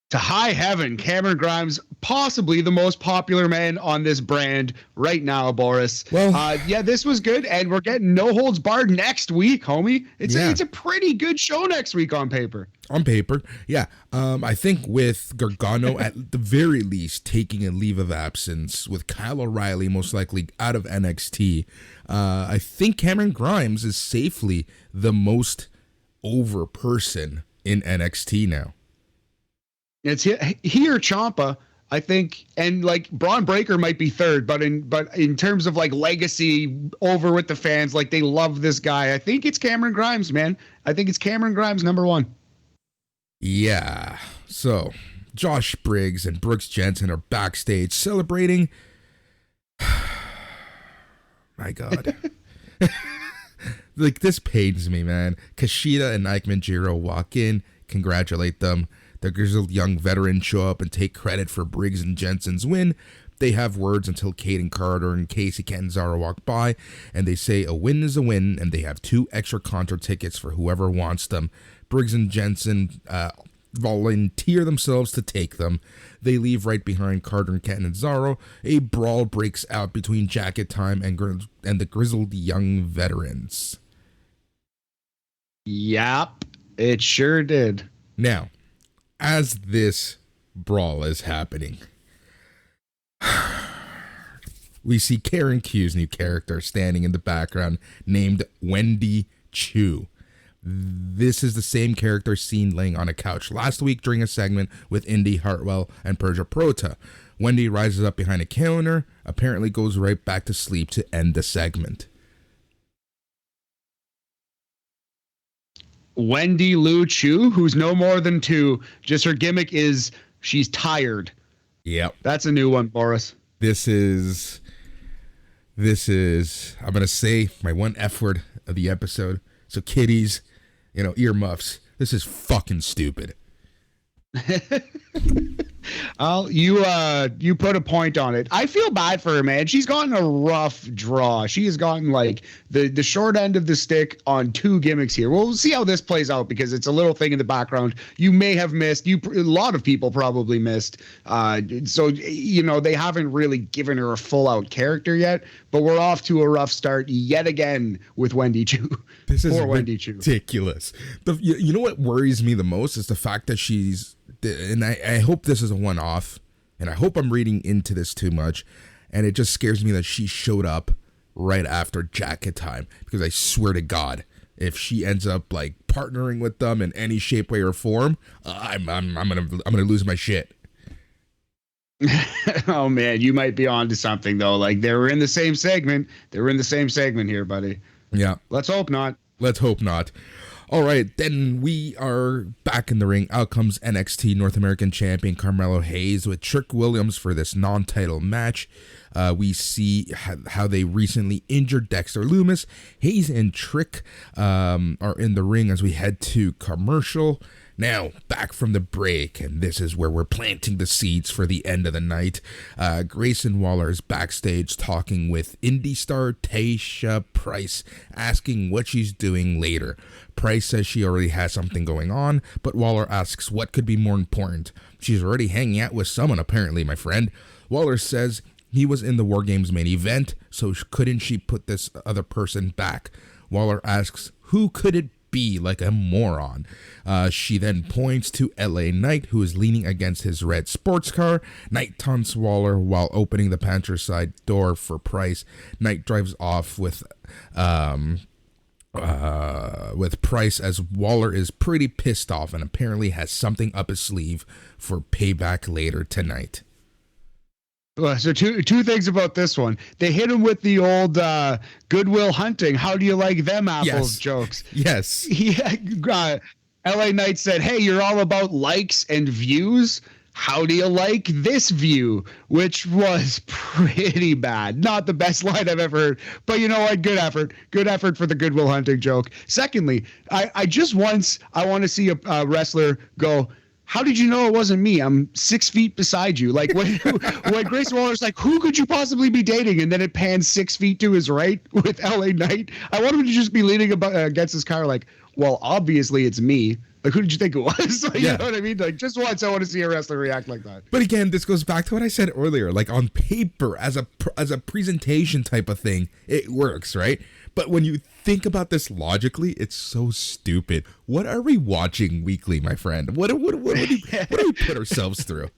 To high heaven, Cameron Grimes, possibly the most popular man on this brand right now, Boris. Well, yeah, this was good, and we're getting no holds barred next week, homie. It's a pretty good show next week on paper. On paper, yeah. I think with Gargano at the very least taking a leave of absence, with Kyle O'Reilly most likely out of NXT, I think Cameron Grimes is safely the most over person in NXT now. It's he or Ciampa, I think, and like Braun Breaker might be third, but in terms of like legacy over with the fans, like they love this guy. I think it's Cameron Grimes, man. I think it's Cameron Grimes number one. Yeah. So Josh Briggs and Brooks Jensen are backstage celebrating. My God. Like, this pains me, man. Kushida and Ike Manjiro walk in, congratulate them. The grizzled young veterans show up and take credit for Briggs and Jensen's win. They have words until Caden Carter and Casey Catanzaro walk by, and they say a win is a win, and they have 2 extra Contra tickets for whoever wants them. Briggs and Jensen volunteer themselves to take them. They leave right behind Carter and Catanzaro. A brawl breaks out between Jacket Time and the grizzled young veterans. Yep, it sure did. Now, as this brawl is happening, we see Karen Q's new character standing in the background named Wendy Chu. This is the same character seen laying on a couch last week during a segment with Indy Hartwell and Persia Prota. Wendy rises up behind a counter, apparently goes right back to sleep to end the segment. Wendy Lu Chu, who's no more than 2. Just her gimmick is she's tired. Yep. That's a new one, Boris. This is, I'm going to say my one F word of the episode. So kiddies, earmuffs. This is fucking stupid. You put a point on it. I feel bad for her, man. She's gotten a rough draw. She has gotten like the short end of the stick on 2 gimmicks here. We'll see how this plays out because it's a little thing in the background you may have missed. A lot of people probably missed. So they haven't really given her a full out character yet. But we're off to a rough start yet again with Wendy Chu. This is ridiculous. You know what worries me the most is the fact that she's. And I hope this is a one-off, and I hope I'm reading into this too much, and it just scares me that she showed up right after Jacket Time, because I swear to God, if she ends up like partnering with them in any shape, way, or form, I'm gonna lose my shit. Oh man, you might be onto something though. Like they were in the same segment. They were in the same segment here, buddy. Yeah. Let's hope not. Let's hope not. All right, then we are back in the ring. Out comes NXT North American Champion Carmelo Hayes with Trick Williams for this non-title match. We see how they recently injured Dexter Lumis. Hayes and Trick are in the ring as we head to commercial. Now, back from the break, and this is where we're planting the seeds for the end of the night. Grayson Waller is backstage talking with indie star Tasha Price, asking what she's doing later. Price says she already has something going on, but Waller asks what could be more important. She's already hanging out with someone, apparently, my friend. Waller says he was in the War Games main event, so couldn't she put this other person back? Waller asks, who could it be, like a moron? She then points to LA Knight, who is leaning against his red sports car. Knight taunts Waller while opening the pantry side door for Price. Knight drives off with Price as Waller is pretty pissed off and apparently has something up his sleeve for payback later tonight. So two things about this one. They hit him with the old Goodwill Hunting. How do you like them apples jokes? Yes. LA Knight said, hey, you're all about likes and views. How do you like this view? Which was pretty bad. Not the best line I've ever heard. But you know what? Good effort. Good effort for the Goodwill Hunting joke. Secondly, I want to see a wrestler go, how did you know it wasn't me? I'm 6 feet beside you. Like when Grayson Waller's like, who could you possibly be dating? And then it pans 6 feet to his right with LA Knight. I want him to just be leaning against his car like, well, obviously it's me. Like, who did you think it was? Like, You know what I mean? Like, just once I want to see a wrestler react like that. But again, this goes back to what I said earlier. Like, on paper, as a presentation type of thing, it works, right? But when you think about this logically, it's so stupid. What are we watching weekly, my friend? What do we put ourselves through?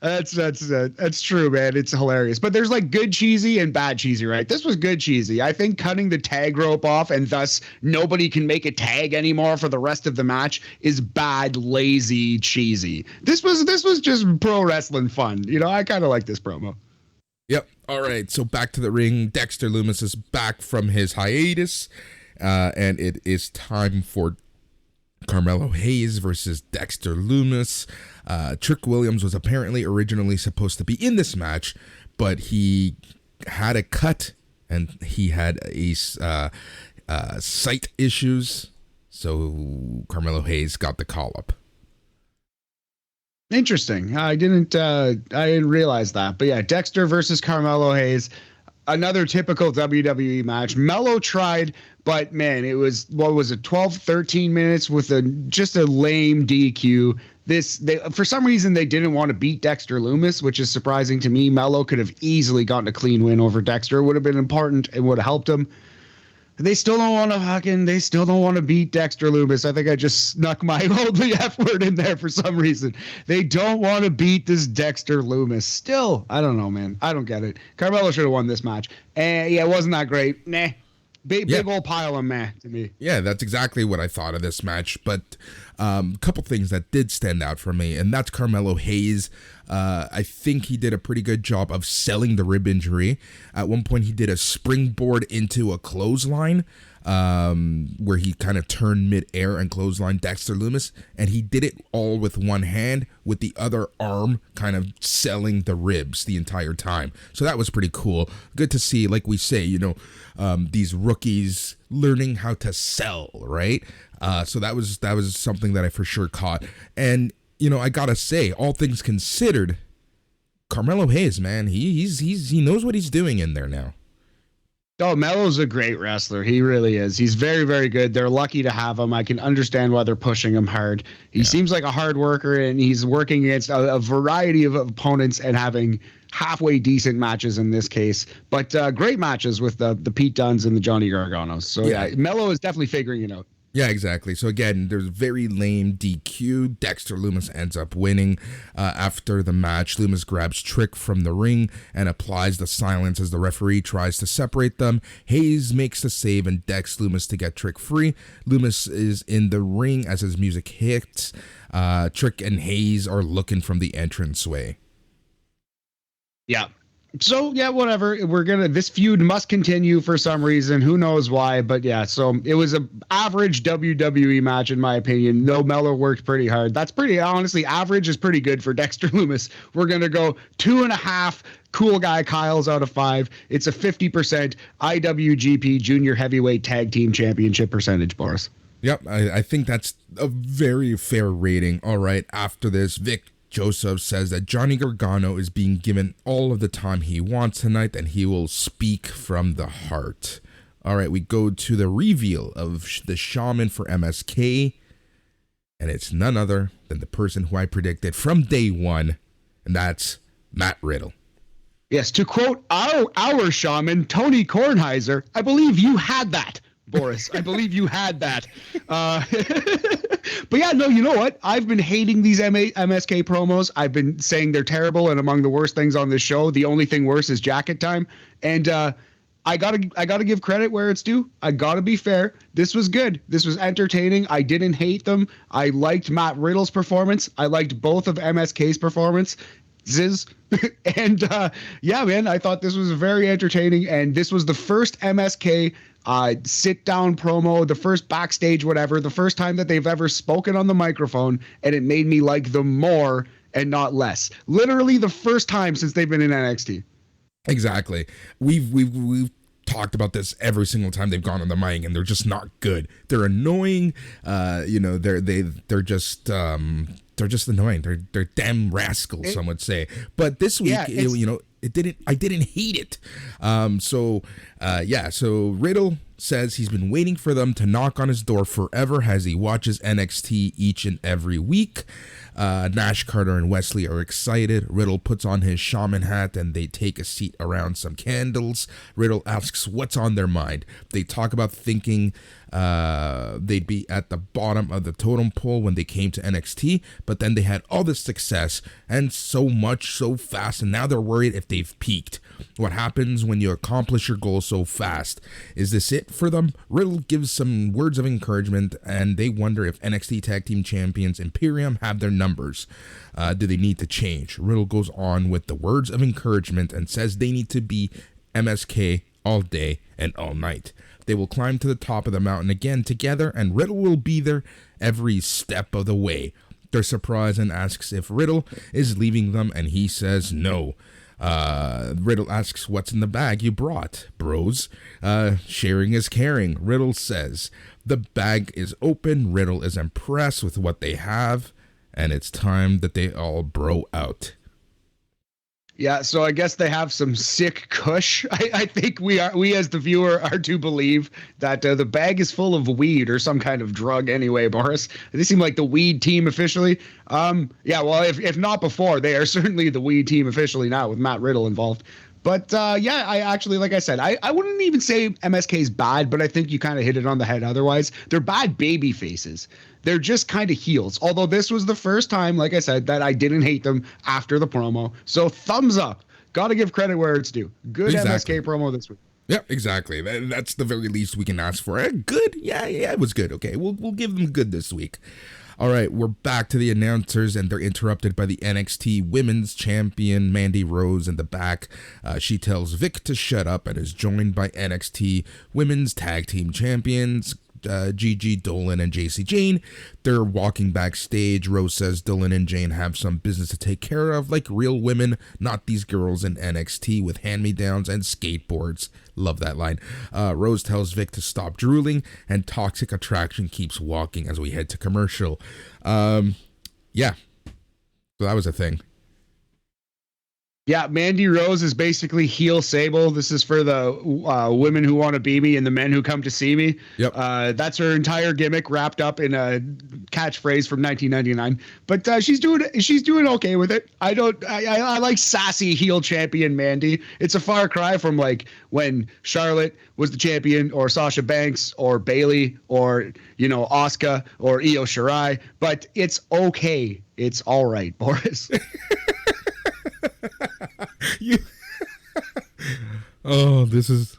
That's true, man. It's hilarious. But there's like good cheesy and bad cheesy, right? This was good cheesy. I think cutting the tag rope off and thus nobody can make a tag anymore for the rest of the match is bad, lazy, cheesy. This was just pro wrestling fun. You know, I kind of like this promo. Yep. All right. So back to the ring. Dexter Lumis is back from his hiatus, and it is time for Carmelo Hayes versus Dexter Lumis. Trick Williams was apparently originally supposed to be in this match, but he had a cut and he had a sight issues, so Carmelo Hayes got the call up. Interesting. I didn't realize that. But yeah, Dexter versus Carmelo Hayes. Another typical WWE match. Melo tried, but man, it was, 12, 13 minutes with just a lame DQ. For some reason, they didn't want to beat Dexter Lumis, which is surprising to me. Melo could have easily gotten a clean win over Dexter. It would have been important. It would have helped him. They still don't want to beat Dexter Lumis. I think I just snuck my only F word in there for some reason. They don't want to beat this Dexter Lumis. Still, I don't know, man. I don't get it. Carmelo should have won this match. Yeah, it wasn't that great. Nah. Big old pile of meh to me. Yeah, that's exactly what I thought of this match. But a couple things that did stand out for me, and that's Carmelo Hayes. I think he did a pretty good job of selling the rib injury. At one point, he did a springboard into a clothesline, where he kind of turned midair and clothesline Dexter Lumis, and he did it all with one hand, with the other arm kind of selling the ribs the entire time. So that was pretty cool. Good to see, like we say, these rookies learning how to sell, right? So that was something that I for sure caught. And I gotta say, all things considered, Carmelo Hayes, man, he knows what he's doing in there now. Oh, Melo's a great wrestler. He really is. He's very, very good. They're lucky to have him. I can understand why they're pushing him hard. He seems like a hard worker, and he's working against a variety of opponents and having halfway decent matches in this case. But great matches with the Pete Dunnes and the Johnny Garganos. So, yeah, Melo is definitely figuring it out. Yeah, exactly. So again, there's very lame DQ. Dexter Lumis ends up winning. After the match, Lumis grabs Trick from the ring and applies the silence as the referee tries to separate them. Hayes makes the save and decks Lumis to get Trick free. Lumis is in the ring as his music hits. Trick and Hayes are looking from the entranceway. Yeah. So yeah, whatever. This feud must continue for some reason. Who knows why? But yeah, so it was a average WWE match in my opinion. No, Mello worked pretty hard. That's pretty honestly average is pretty good for Dexter Lumis. We're gonna go 2.5 cool guy Kyles out of 5. It's a 50% IWGP Junior Heavyweight Tag Team Championship percentage, Boris. Yep, I think that's a very fair rating. All right, after this, Vic Joseph says that Johnny Gargano is being given all of the time he wants tonight and he will speak from the heart. All right, we go to the reveal of the shaman for MSK, and it's none other than the person who I predicted from day one, and that's Matt Riddle. Yes, to quote our shaman, Tony Kornheiser, I believe you had that, Boris. I believe you had that. But yeah, no, you know what? I've been hating these MSK promos. I've been saying they're terrible and among the worst things on this show. The only thing worse is jacket time. And I gotta give credit where it's due. I gotta be fair. This was good. This was entertaining. I didn't hate them. I liked Matt Riddle's performance. I liked both of MSK's performance. And yeah, man, I thought this was very entertaining. And this was the first MSK sit down promo, the first backstage, whatever, the first time that they've ever spoken on the microphone. And it made me like them more and not less. Literally the first time since they've been in NXT. Exactly. We've talked about this every single time they've gone on the mic, and they're just not good. They're annoying. They're just annoying. They're damn rascals, some would say. But this week, I didn't hate it. So Riddle says he's been waiting for them to knock on his door forever as he watches NXT each and every week. Nash, Carter, and Wesley are excited. Riddle puts on his shaman hat and they take a seat around some candles. Riddle asks what's on their mind. They talk about thinking they'd be at the bottom of the totem pole when they came to NXT, but then they had all this success and so much so fast, and now they're worried if they've peaked. What happens when you accomplish your goal so fast? Is this it for them? Riddle gives some words of encouragement, and they wonder if NXT Tag Team Champions Imperium have their numbers. Do they need to change? Riddle goes on with the words of encouragement and says they need to be MSK all day and all night. They will climb to the top of the mountain again together, and Riddle will be there every step of the way. They're surprised and asks if Riddle is leaving them, and he says no. Riddle asks what's in the bag you brought, bros. Sharing is caring. Riddle says the bag is open. Riddle is impressed with what they have, and it's time that they all bro out. Yeah, so I guess they have some sick kush. I think we as the viewer are to believe that the bag is full of weed or some kind of drug anyway, Boris. They seem like the weed team officially. Yeah, well, if not before, they are certainly the weed team officially now with Matt Riddle involved. But yeah, I actually, like I said, I wouldn't even say MSK's bad, but I think you kind of hit it on the head otherwise. They're bad baby faces. They're just kind of heels. Although this was the first time, like I said, that I didn't hate them after the promo. So thumbs up. Got to give credit where it's due. Good MSK promo this week. Yeah, exactly. That's the very least we can ask for. Good? Yeah, it was good. Okay, we'll give them good this week. All right, we're back to the announcers, and they're interrupted by the NXT Women's Champion, Mandy Rose, in the back. She tells Vic to shut up and is joined by NXT Women's Tag Team Champions, Gigi Dolan and JC Jane. They're walking backstage. Rose says Dolan and Jane have some business to take care of, like real women, not these girls in NXT with hand-me-downs and skateboards. Love that line. Rose tells Vic to stop drooling, and Toxic Attraction keeps walking as we head to commercial. Yeah, so that was a thing. Yeah, Mandy Rose is basically heel Sable. This is for the women who want to be me and the men who come to see me. Yep. That's her entire gimmick wrapped up in a catchphrase from 1999. But she's doing okay with it. I like sassy heel champion Mandy. It's a far cry from like when Charlotte was the champion, or Sasha Banks, or Bayley, or Asuka, or Io Shirai. But it's okay. It's all right, Boris. This is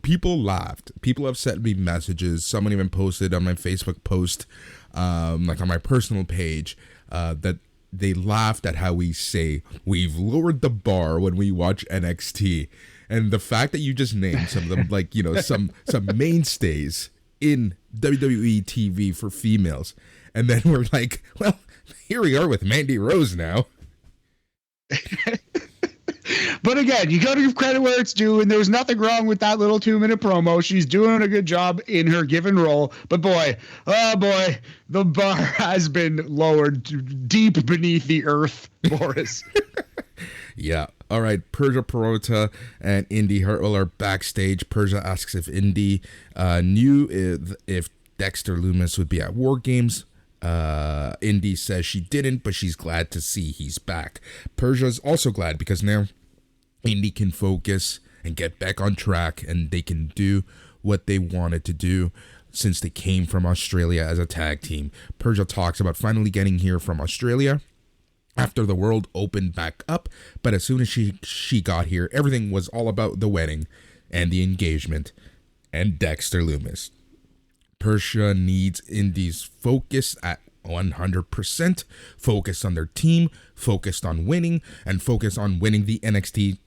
people laughed. People have sent me messages. Someone even posted on my Facebook post, like on my personal page, that they laughed at how we say we've lowered the bar when we watch NXT. And the fact that you just named some of them, like, you know, some mainstays in WWE TV for females. And then we're like, well, here we are with Mandy Rose now. But again, you got to give credit where it's due, and there was nothing wrong with that little 2-minute promo. She's doing a good job in her given role. But boy, oh boy, the bar has been lowered deep beneath the earth, Boris. Yeah. All right. Persia Perota and Indy Hartwell are backstage. Persia asks if Indy knew if Dexter Lumis would be at War Games. Indy says she didn't, but she's glad to see he's back. Persia's also glad because now Indy can focus and get back on track, and they can do what they wanted to do since they came from Australia as a tag team. Persia talks about finally getting here from Australia after the world opened back up, but as soon as she got here, everything was all about the wedding and the engagement and Dexter Lumis. Persia needs Indy's focus at 100%, focused on their team, focused on winning, and focused on winning the NXT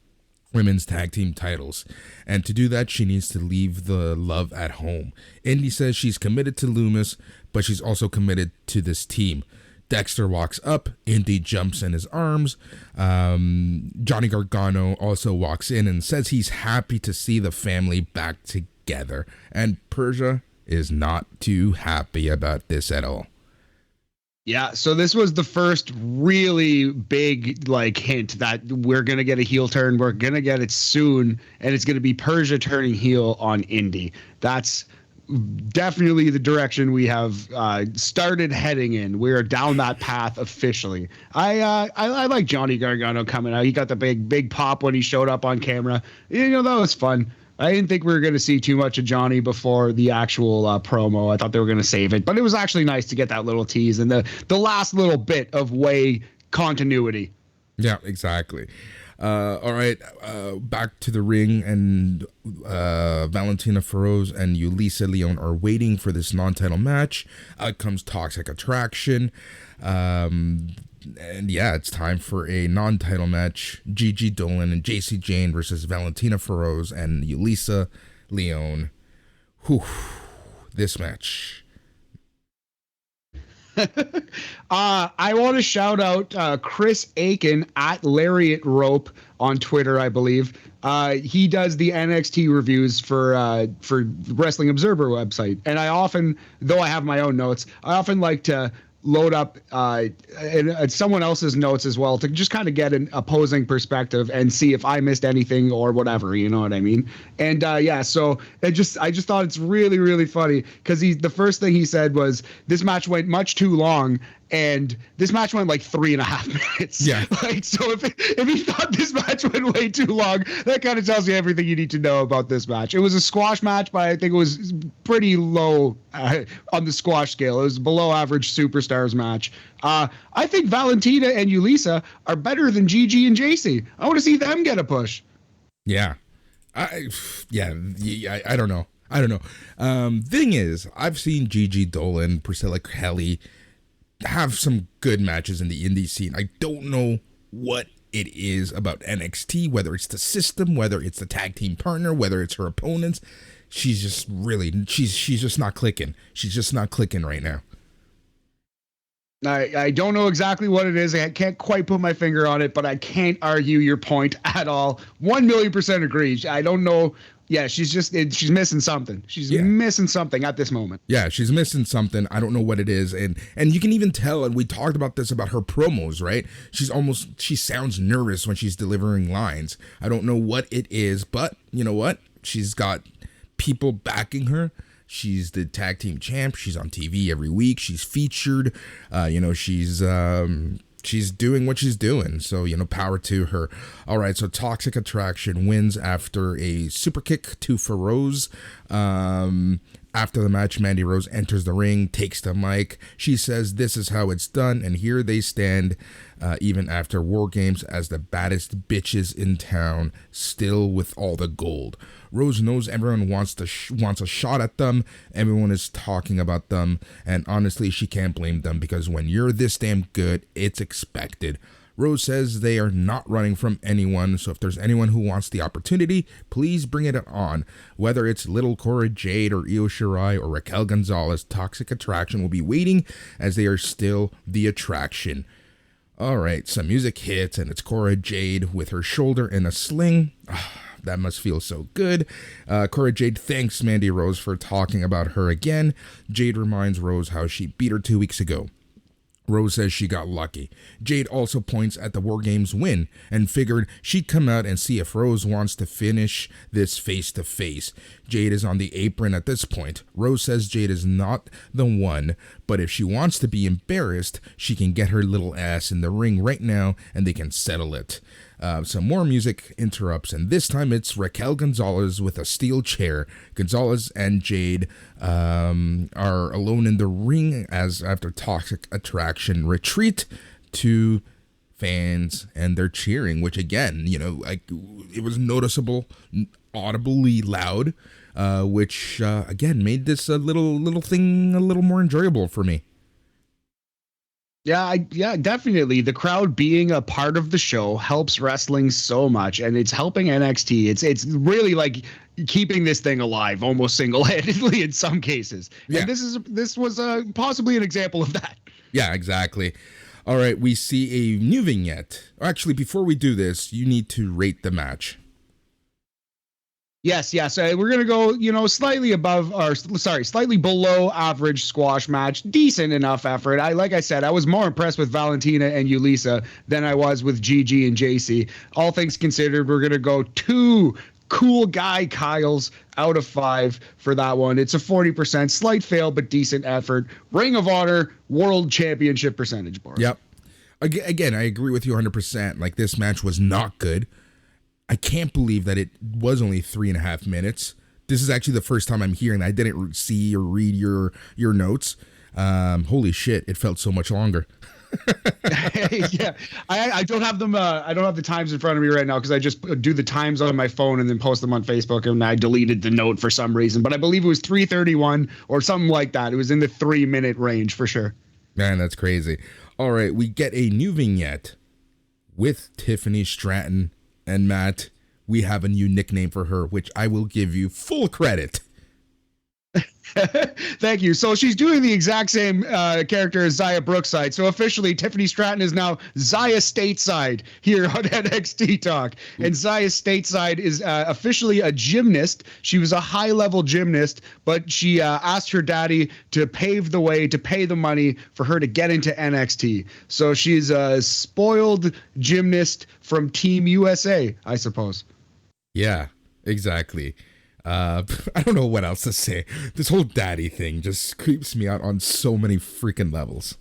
Women's Tag Team titles. And to do that, she needs to leave the love at home. Indy says she's committed to Lumis, but she's also committed to this team. Dexter walks up, Indy jumps in his arms. Johnny Gargano also walks in and says he's happy to see the family back together. And Persia is not too happy about this at all. Yeah, so this was the first really big hint that we're going to get a heel turn. We're going to get it soon, and it's going to be Persia turning heel on Indy. That's definitely the direction we have started heading in. We're down that path officially. I like Johnny Gargano coming out. He got the big pop when he showed up on camera. You know, that was fun. I didn't think we were going to see too much of Johnny before the actual promo. I thought they were going to save it, but it was actually nice to get that little tease and the last little bit of way continuity. Yeah, exactly. All right, back to the ring, and Valentina Feroz and Yulisa Leon are waiting for this non-title match. Out comes Toxic Attraction. And yeah, it's time for a non-title match. Gigi Dolan and JC Jane versus Valentina Feroz and Yulisa Leon. Whew, this match. I want to shout out Chris Aiken at Lariat Rope on Twitter, I believe. He does the NXT reviews for Wrestling Observer website. And I often, though I have my own notes, I often like to load up someone else's notes as well to just kind of get an opposing perspective and see if I missed anything or whatever, you know what I mean? And so I just thought it's really, really funny because the first thing he said was this match went much too long. And this match went like 3.5 minutes. Yeah. So if he thought this match went way too long, that kind of tells you everything you need to know about this match. It was a squash match, but I think it was pretty low on the squash scale. It was below average superstars match. I think Valentina and Yulisa are better than Gigi and JC. I want to see them get a push. Yeah. I don't know. Thing is, I've seen Gigi Dolan, Priscilla Kelly have some good matches in the indie scene. I don't know what it is about NXT, whether it's the system, whether it's the tag team partner, whether it's her opponents. She's just not clicking. She's just not clicking right now. I don't know exactly what it is. I can't quite put my finger on it, but I can't argue your point at all. 1,000,000% agree. I don't know. Yeah, she's missing something. She's missing something at this moment. Yeah, she's missing something. I don't know what it is. And you can even tell, and we talked about this about her promos, right? She sounds nervous when she's delivering lines. I don't know what it is, but you know what? She's got people backing her. She's the tag team champ. She's on TV every week. She's featured. She's doing what she's doing. So, power to her. All right, so Toxic Attraction wins after a super kick to Feroz. After the match, Mandy Rose enters the ring, takes the mic. She says this is how it's done, and here they stand, even after War Games, as the baddest bitches in town, still with all the gold. Rose knows everyone wants a shot at them. Everyone is talking about them, and honestly, she can't blame them, because when you're this damn good, it's expected. Rose says they are not running from anyone, so if there's anyone who wants the opportunity, please bring it on. Whether it's Little Cora Jade or Io Shirai or Raquel Gonzalez, Toxic Attraction will be waiting, as they are still the attraction. Alright, some music hits, and it's Cora Jade with her shoulder in a sling. That must feel so good. Cora Jade thanks Mandy Rose for talking about her again. Jade reminds Rose how she beat her 2 weeks ago. Rose says she got lucky. Jade also points at the War Games win and figured she'd come out and see if Rose wants to finish this face to face. Jade is on the apron at this point. Rose says Jade is not the one, but if she wants to be embarrassed, she can get her little ass in the ring right now and they can settle it. Some more music interrupts, and this time it's Raquel Gonzalez with a steel chair. Gonzalez and Jade are alone in the ring as after Toxic Attraction retreat to fans, and they're cheering, which again, it was noticeable, audibly loud, which again made this little thing a little more enjoyable for me. Yeah, definitely. The crowd being a part of the show helps wrestling so much, and it's helping NXT. It's really like keeping this thing alive, almost single-handedly in some cases. Yeah. And this was possibly an example of that. Yeah, exactly. All right, we see a new vignette. Actually, before we do this, you need to rate the match. Yes. We're going to go, slightly below average squash match. Decent enough effort. Like I said, I was more impressed with Valentina and Yulisa than I was with Gigi and JC. All things considered, we're going to go 2 cool guy Kyles out of 5 for that one. It's a 40%, slight fail, but decent effort. Ring of Honor World Championship percentage, Boris. Yep. Again, I agree with you 100%. Like, this match was not good. I can't believe that it was only 3.5 minutes. This is actually the first time I'm hearing that. I didn't see or read your notes. Holy shit, it felt so much longer. Yeah, I don't have them. I don't have the times in front of me right now because I just do the times on my phone and then post them on Facebook, and I deleted the note for some reason. But I believe it was 3:31 or something like that. It was in the 3-minute range for sure. Man, that's crazy. All right, we get a new vignette with Tiffany Stratton. And Matt, we have a new nickname for her, which I will give you full credit. Thank you. So she's doing the exact same character as Xia Brookside. So officially, Tiffany Stratton is now Xia Stateside here on NXT Talk. And Xia Stateside is officially a gymnast. She was a high-level gymnast, but she asked her daddy to pave the way, to pay the money for her to get into NXT. So she's a spoiled gymnast from Team USA, I suppose. Yeah, exactly. I don't know what else to say. This whole daddy thing just creeps me out on so many freaking levels.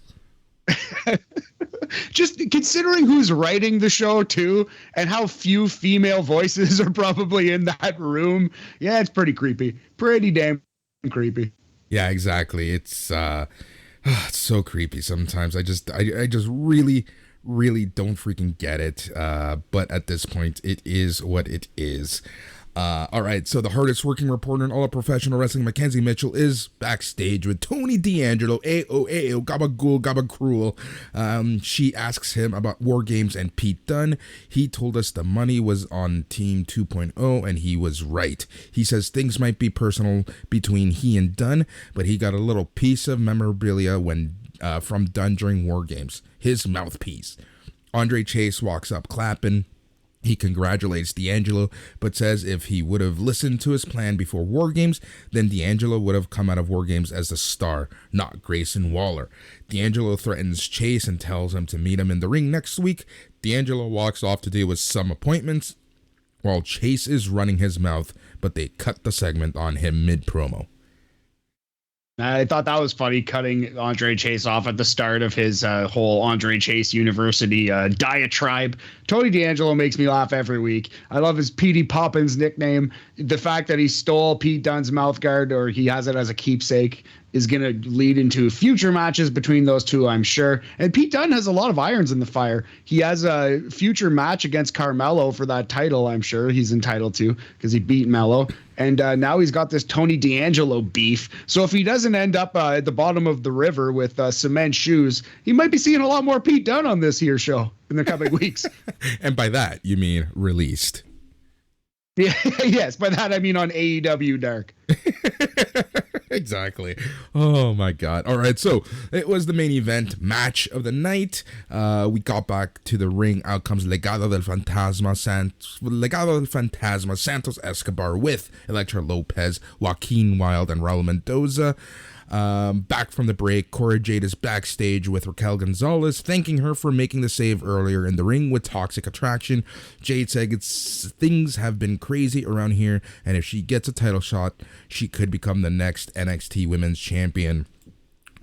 Just considering who's writing the show too, and how few female voices are probably in that room. Yeah, it's pretty creepy. Pretty damn creepy. Yeah, exactly. It's so creepy sometimes. I just really don't freaking get it. But at this point, it is what it is. All right, so the hardest working reporter in all of professional wrestling, Mackenzie Mitchell, is backstage with Tony D'Angelo, Ayo, Gabagool, Gabacruel. She asks him about War Games and Pete Dunne. He told us the money was on Team 2.0, and he was right. He says things might be personal between he and Dunne, but he got a little piece of memorabilia from Dunne during War Games, his mouthpiece. Andre Chase walks up clapping. He congratulates D'Angelo, but says if he would have listened to his plan before War Games, then D'Angelo would have come out of War Games as the star, not Grayson Waller. D'Angelo threatens Chase and tells him to meet him in the ring next week. D'Angelo walks off to deal with some appointments, while Chase is running his mouth, but they cut the segment on him mid-promo. I thought that was funny, cutting Andre Chase off at the start of his whole Andre Chase University diatribe. Tony D'Angelo makes me laugh every week. I love his Petey Poppins nickname. The fact that he stole Pete Dunne's mouth guard, or he has it as a keepsake, is going to lead into future matches between those two, I'm sure. And Pete Dunne has a lot of irons in the fire. He has a future match against Carmelo for that title, I'm sure he's entitled to, because he beat Melo. And now he's got this Tony D'Angelo beef. So if he doesn't end up at the bottom of the river with cement shoes, he might be seeing a lot more Pete Dunne on this here show in the coming weeks. And by that, you mean released. Yeah, yes, by that I mean on AEW Dark. Exactly. Oh my God. All right. So it was the main event match of the night. We got back to the ring. Out comes Legado del Fantasma, Santos Escobar with Elektra Lopez, Joaquin Wilde, and Raul Mendoza. Back from the break, Cora Jade is backstage with Raquel Gonzalez, thanking her for making the save earlier in the ring with Toxic Attraction. Jade said things have been crazy around here, and if she gets a title shot, she could become the next NXT Women's Champion.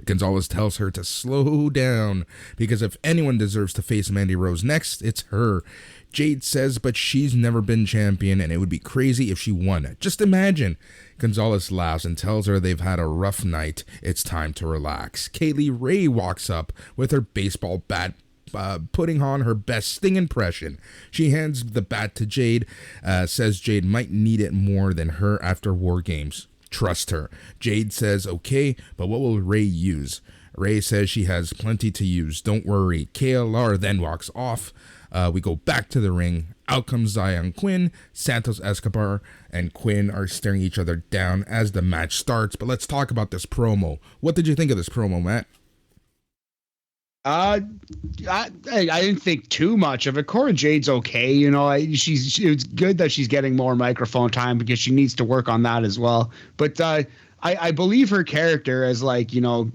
Gonzalez tells her to slow down, because if anyone deserves to face Mandy Rose next, it's her. Jade says, but she's never been champion, and it would be crazy if she won. Just imagine. Gonzalez laughs and tells her they've had a rough night. It's time to relax. Kaylee Ray walks up with her baseball bat, putting on her best Sting impression. She hands the bat to Jade, says Jade might need it more than her after War Games. Trust her. Jade says, okay, but what will Ray use? Ray says she has plenty to use. Don't worry. KLR then walks off. We go back to the ring. Out comes Zion Quinn. Santos Escobar and Quinn are staring each other down as the match starts. But let's talk about this promo. What did you think of this promo, Matt? I didn't think too much of it. Cora Jade's okay, you know. It's good that she's getting more microphone time, because she needs to work on that as well. But I believe her character as, like, you know,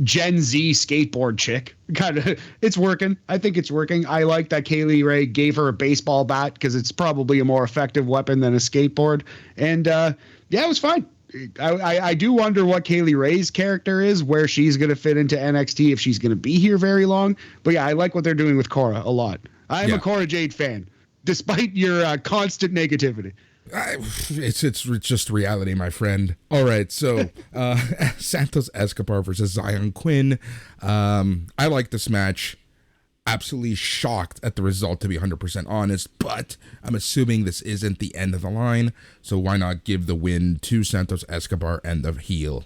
Gen Z skateboard chick. Kind of, it's working. I think it's working. I like that Kaylee Ray gave her a baseball bat, because it's probably a more effective weapon than a skateboard. And yeah, it was fine. I do wonder what Kaylee Ray's character is, where she's going to fit into NXT, if she's going to be here very long. But yeah, I like what they're doing with Cora a lot. I'm a Cora Jade fan, despite your constant negativity. It's just reality, my friend. All right, so Santos Escobar versus Zion Quinn. I like this match. Absolutely shocked at the result, to be 100% honest, but I'm assuming this isn't the end of the line, so why not give the win to Santos Escobar and the heel?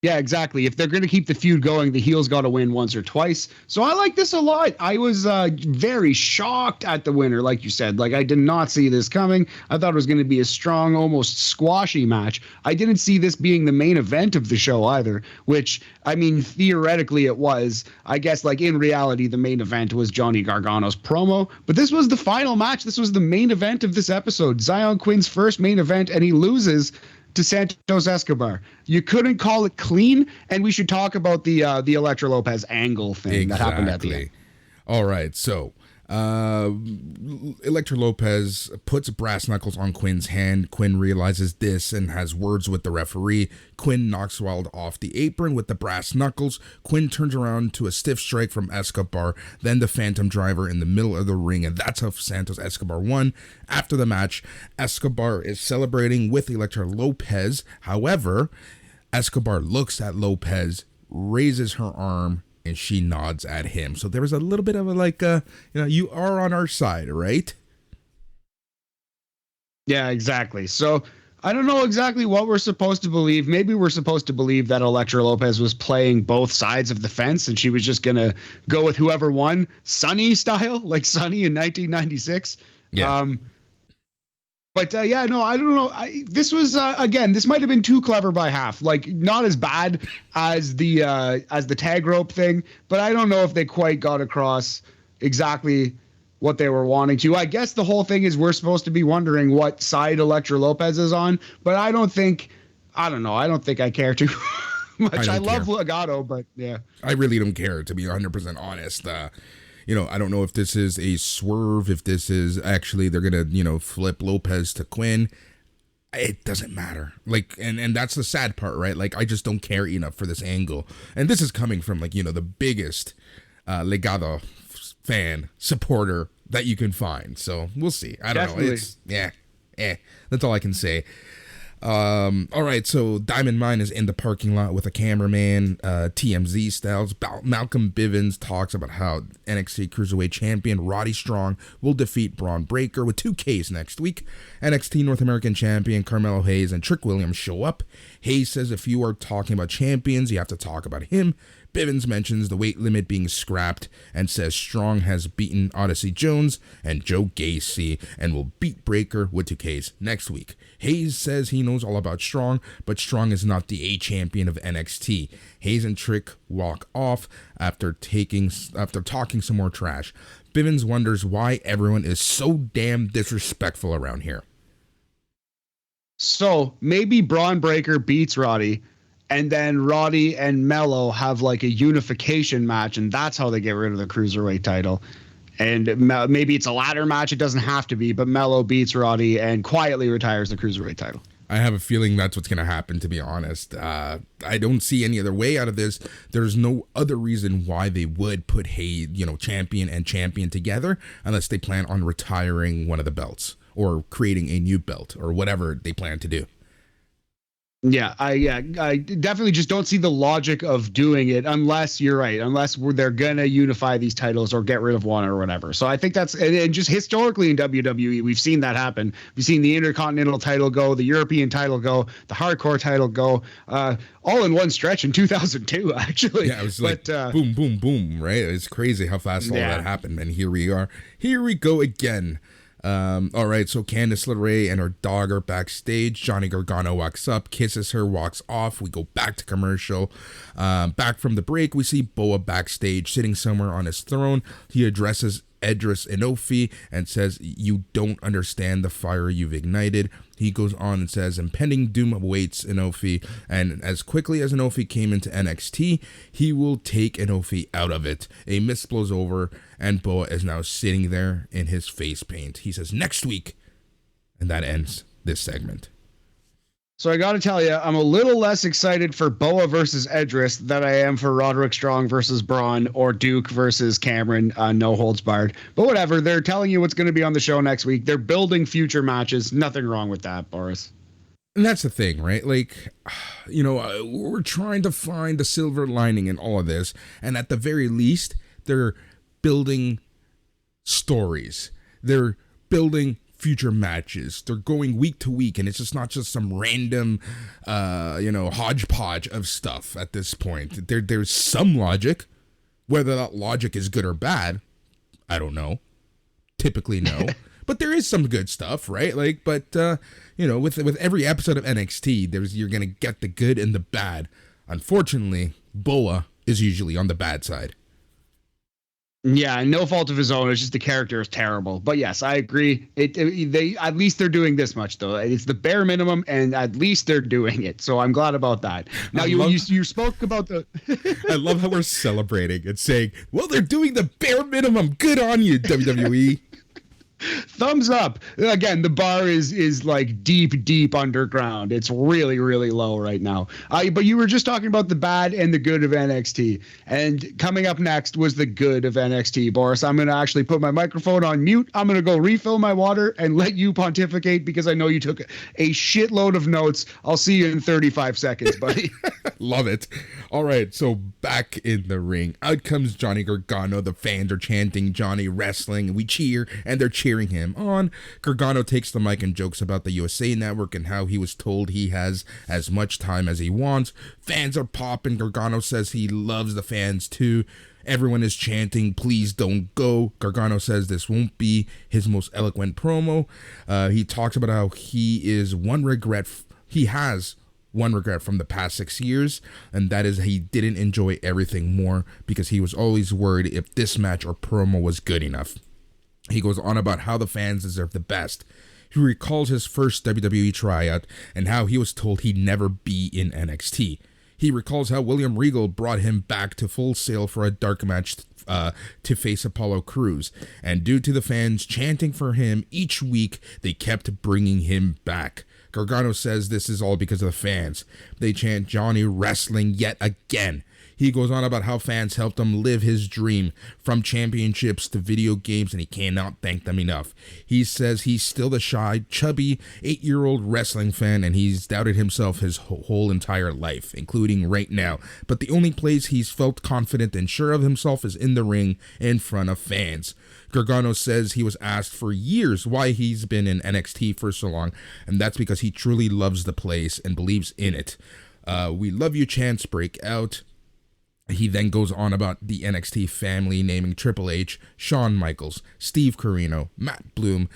Yeah, exactly. If they're going to keep the feud going, the heel's got to win once or twice. So I like this a lot. I was very shocked at the winner, like you said. Like, I did not see this coming. I thought it was going to be a strong, almost squashy match. I didn't see this being the main event of the show either, which, I mean, theoretically it was. I guess, like, in reality, the main event was Johnny Gargano's promo. But this was the final match. This was the main event of this episode. Zion Quinn's first main event, and he loses to Santos Escobar. You couldn't call it clean, and we should talk about the Elektra Lopez angle thing that happened at the end. All right, so Elektra Lopez puts brass knuckles on Quinn's hand. Quinn realizes this and has words with the referee. Quinn knocks Wilde off the apron with the brass knuckles. Quinn turns around to a stiff strike from Escobar, then the Phantom Driver in the middle of the ring, and that's how Santos Escobar won. After the match, Escobar is celebrating with Elektra Lopez. However, Escobar looks at Lopez, raises her arm, and she nods at him. So there was a little bit of a, like, you are on our side, right? Yeah, exactly. So I don't know exactly what we're supposed to believe. Maybe we're supposed to believe that Elektra Lopez was playing both sides of the fence, and she was just going to go with whoever won, Sunny style, like Sunny in 1996. Yeah. But yeah, no, I don't know. This was again, this might have been too clever by half. Like, not as bad as the tag rope thing, but I don't know if they quite got across exactly what they were wanting to. I guess the whole thing is we're supposed to be wondering what side Elektra Lopez is on, but I don't think I care too much. I love Legado, but yeah, I really don't care, to be 100% honest. I don't know if this is a swerve, if this is actually they're going to, flip Lopez to Quinn. it doesn't matter. Like, and that's the sad part, right? Like, I just don't care enough for this angle. And this is coming from, like, you know, the biggest Legado fan supporter that you can find. So we'll see. I don't know. It's that's all I can say. All right, so Diamond Mine is in the parking lot with a cameraman, TMZ styles. Malcolm Bivens talks about how NXT Cruiserweight Champion Roddy Strong will defeat Braun Breaker with 2 Ks next week. NXT North American Champion Carmelo Hayes and Trick Williams show up. Hayes says if you are talking about champions, you have to talk about him. Bivens mentions the weight limit being scrapped and says Strong has beaten Odyssey Jones and Joe Gacy and will beat Breaker with 2 Ks next week. Hayes says he knows all about Strong, but Strong is not the A champion of NXT. Hayes and Trick walk off after talking some more trash. Bivens wonders why everyone is so damn disrespectful around here. So maybe Braun Breaker beats Roddy, and then Roddy and Mello have like a unification match, and that's how they get rid of the Cruiserweight title. And maybe it's a ladder match. It doesn't have to be, but Mello beats Roddy and quietly retires the Cruiserweight title. I have a feeling that's what's going to happen, to be honest. I don't see any other way out of this. There's no other reason why they would put champion and champion together unless they plan on retiring one of the belts or creating a new belt or whatever they plan to do. Yeah, I definitely just don't see the logic of doing it unless you're right, unless they're gonna unify these titles or get rid of one or whatever. So I think that's, and just historically in WWE, we've seen that happen. We've seen the Intercontinental title go, the European title go, the Hardcore title go, all in one stretch in 2002, actually. Yeah, it was like boom, boom, boom, right? It's crazy how fast all that happened, and here we are. Here we go again. All right, so Candice LeRae and her dog are backstage. Johnny Gargano walks up, kisses her, walks off. We go back to commercial. Back from the break, we see Boa backstage, sitting somewhere on his throne. He addresses Edris Enofi and says, "You don't understand the fire you've ignited." He goes on and says, impending doom awaits Enofi, and as quickly as Enofi came into NXT, he will take Enofi out of it. A mist blows over, and Boa is now sitting there in his face paint. He says, "Next week," and that ends this segment. So I got to tell you, I'm a little less excited for Boa versus Edris than I am for Roderick Strong versus Braun or Duke versus Cameron, no holds barred. But whatever, they're telling you what's going to be on the show next week. They're building future matches. Nothing wrong with that, Boris. And that's the thing, right? Like, we're trying to find the silver lining in all of this. And at the very least, they're building stories. They're building future matches. They're going week to week, and it's just not just some random hodgepodge of stuff at this point. There's some logic. Whether that logic is good or bad, I don't know. Typically no. But there is some good stuff, right? Like, but with every episode of NXT, you're gonna get the good and the bad. Unfortunately, Boa is usually on the bad side. Yeah, no fault of his own. It's just the character is terrible. But yes, I agree. They at least they're doing this much though. It's the bare minimum, and at least they're doing it. So I'm glad about that. Now you spoke about the. I love how we're celebrating and saying, "Well, they're doing the bare minimum. Good on you, WWE." Thumbs up. Again, the bar is like deep underground. It's really, really low right now. But you were just talking about the bad and the good of NXT. And coming up next was the good of NXT, Boris. I'm going to actually put my microphone on mute. I'm going to go refill my water and let you pontificate because I know you took a shitload of notes. I'll see you in 35 seconds, buddy. Love it. All right, so back in the ring. Out comes Johnny Gargano. The fans are chanting Johnny wrestling, and we cheer, and they're cheering him on. Gargano takes the mic and jokes about the USA Network and how he was told he has as much time as he wants. Fans are popping. Gargano says he loves the fans too. Everyone is chanting, "Please don't go." Gargano says this won't be his most eloquent promo. He talks about how he has one regret from the past 6 years, and that is he didn't enjoy everything more because he was always worried if this match or promo was good enough. He goes on about how the fans deserve the best. He recalls his first WWE tryout and how he was told he'd never be in NXT. He recalls how William Regal brought him back to Full Sail for a dark match to face Apollo Crews. And due to the fans chanting for him each week, they kept bringing him back. Gargano says this is all because of the fans. They chant Johnny Wrestling yet again. He goes on about how fans helped him live his dream, from championships to video games, and he cannot thank them enough. He says he's still the shy, chubby, 8-year-old wrestling fan, and he's doubted himself his whole entire life, including right now. But the only place he's felt confident and sure of himself is in the ring in front of fans. Gargano says he was asked for years why he's been in NXT for so long, and that's because he truly loves the place and believes in it. We love you chants break out. He then goes on about the NXT family, naming Triple H, Shawn Michaels, Steve Corino, Matt Bloom,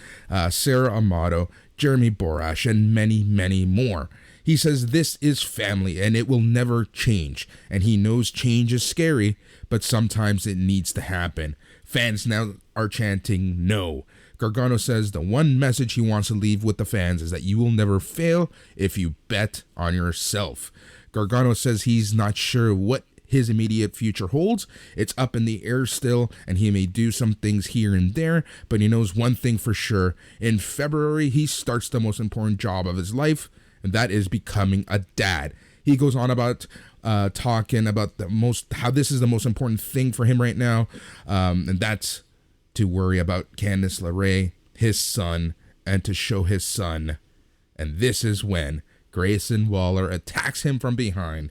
Sarah Amato, Jeremy Borash, and many, many more. He says this is family and it will never change, and he knows change is scary, but sometimes it needs to happen. Fans now are chanting no. Gargano says the one message he wants to leave with the fans is that you will never fail if you bet on yourself. Gargano says he's not sure what his immediate future holds. It's up in the air still, and he may do some things here and there, but he knows one thing for sure. In February, he starts the most important job of his life, and that is becoming a dad. He goes on about talking about how this is the most important thing for him right now, and that's to worry about Candice LeRae, his son, and to show his son. And this is when Grayson Waller attacks him from behind,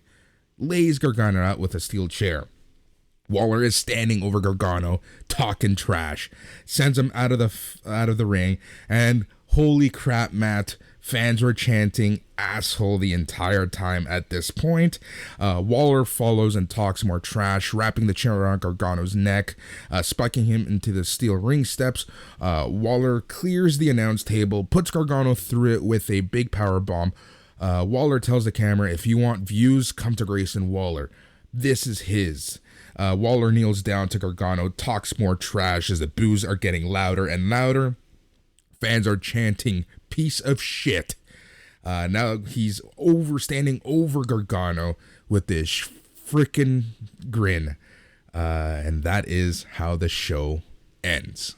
lays Gargano out with a steel chair. Waller is standing over Gargano, talking trash, sends him out of the ring, and holy crap, Matt, fans were chanting asshole the entire time at this point. Waller follows and talks more trash, wrapping the chair around Gargano's neck, spiking him into the steel ring steps. Waller clears the announce table, puts Gargano through it with a big power bomb. Waller tells the camera, if you want views, come to Grayson Waller. This is his. Waller kneels down to Gargano, talks more trash as the boos are getting louder and louder. Fans are chanting, piece of shit. Now he's standing over Gargano with this freaking grin. And that is how the show ends.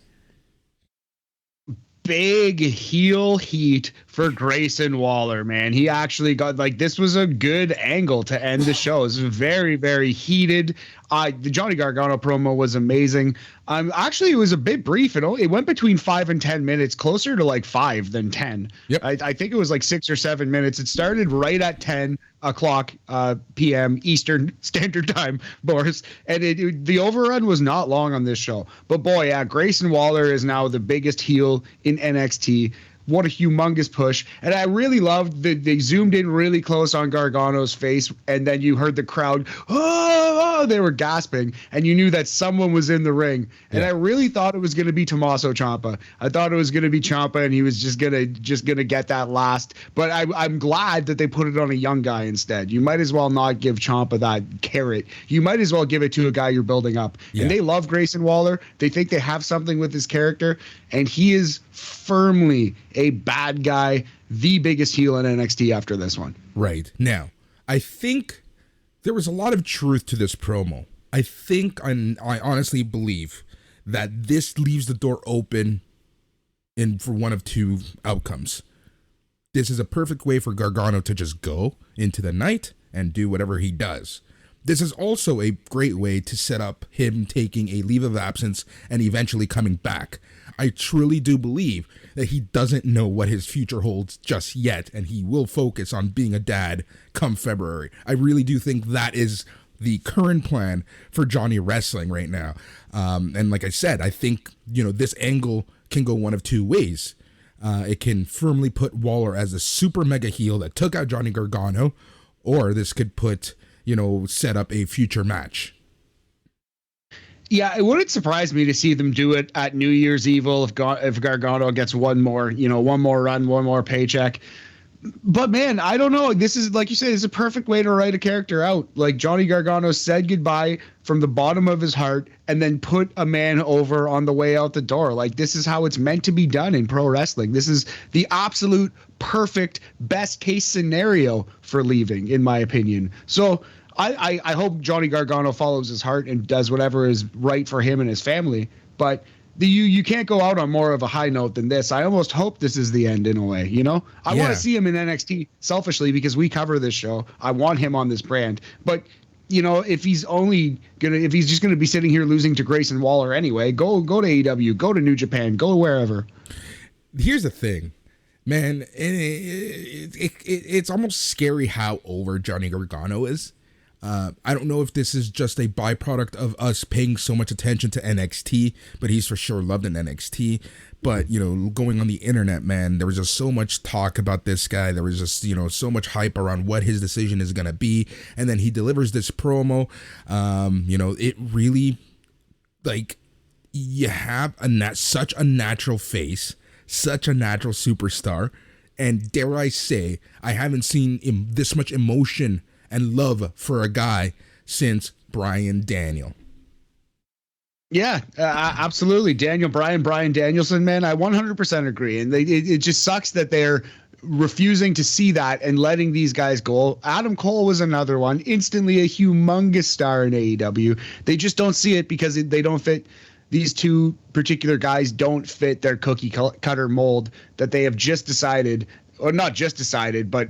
Big heel heat for Grayson Waller, man. He actually got, this was a good angle to end the show. It was very, very heated. The Johnny Gargano promo was amazing. Actually, it was a bit brief. It went between 5 and 10 minutes, closer to 5 than 10. Yep. I think it was 6 or 7 minutes. It started right at 10 o'clock p.m. Eastern Standard Time, Boris. And the overrun was not long on this show. But boy, yeah, Grayson Waller is now the biggest heel in NXT. What a humongous push. And I really loved that they zoomed in really close on Gargano's face, and then you heard the crowd, they were gasping, and you knew that someone was in the ring. And I really thought it was going to be Tommaso Ciampa. I thought it was going to be Ciampa, and he was just gonna get that last. But I'm glad that they put it on a young guy instead. You might as well not give Ciampa that carrot. You might as well give it to a guy you're building up. Yeah. And they love Grayson Waller. They think they have something with his character, and he is firmly a bad guy, the biggest heel in NXT after this one. Right. Now, I think there was a lot of truth to this promo. I honestly believe that this leaves the door open for one of two outcomes. This is a perfect way for Gargano to just go into the night and do whatever he does. This is also a great way to set up him taking a leave of absence and eventually coming back. I truly do believe that he doesn't know what his future holds just yet, and he will focus on being a dad come February. I really do think that is the current plan for Johnny Wrestling right now. And like I said, I think, this angle can go one of two ways. It can firmly put Waller as a super mega heel that took out Johnny Gargano, or this could set up a future match. Yeah, it wouldn't surprise me to see them do it at New Year's Evil if Gargano gets one more run, one more paycheck. But man, I don't know. This is, like you said, it's a perfect way to write a character out. Like Johnny Gargano said goodbye from the bottom of his heart and then put a man over on the way out the door. Like, this is how it's meant to be done in pro wrestling. This is the absolute perfect best case scenario for leaving, in my opinion. So I hope Johnny Gargano follows his heart and does whatever is right for him and his family. But you can't go out on more of a high note than this. I almost hope this is the end in a way, you know? I want to see him in NXT selfishly because we cover this show. I want him on this brand. But, you know, if he's just gonna be sitting here losing to Grayson Waller anyway, go to AEW, go to New Japan, go wherever. Here's the thing, man. It's almost scary how over Johnny Gargano is. I don't know if this is just a byproduct of us paying so much attention to NXT, but he's for sure loved in NXT. But, you know, going on the internet, man, there was just so much talk about this guy. There was just, you know, so much hype around what his decision is going to be. And then he delivers this promo. You know, it really, like, you have such a natural face, such a natural superstar. And dare I say, I haven't seen this much emotion and love for a guy since Bryan Daniel. Yeah, absolutely. Brian Danielson, man, I 100% agree. And it just sucks that they're refusing to see that and letting these guys go. Adam Cole was another one, instantly a humongous star in AEW. They just don't see it because they don't fit. These two particular guys don't fit their cookie cutter mold that they have just decided, or not just decided, but,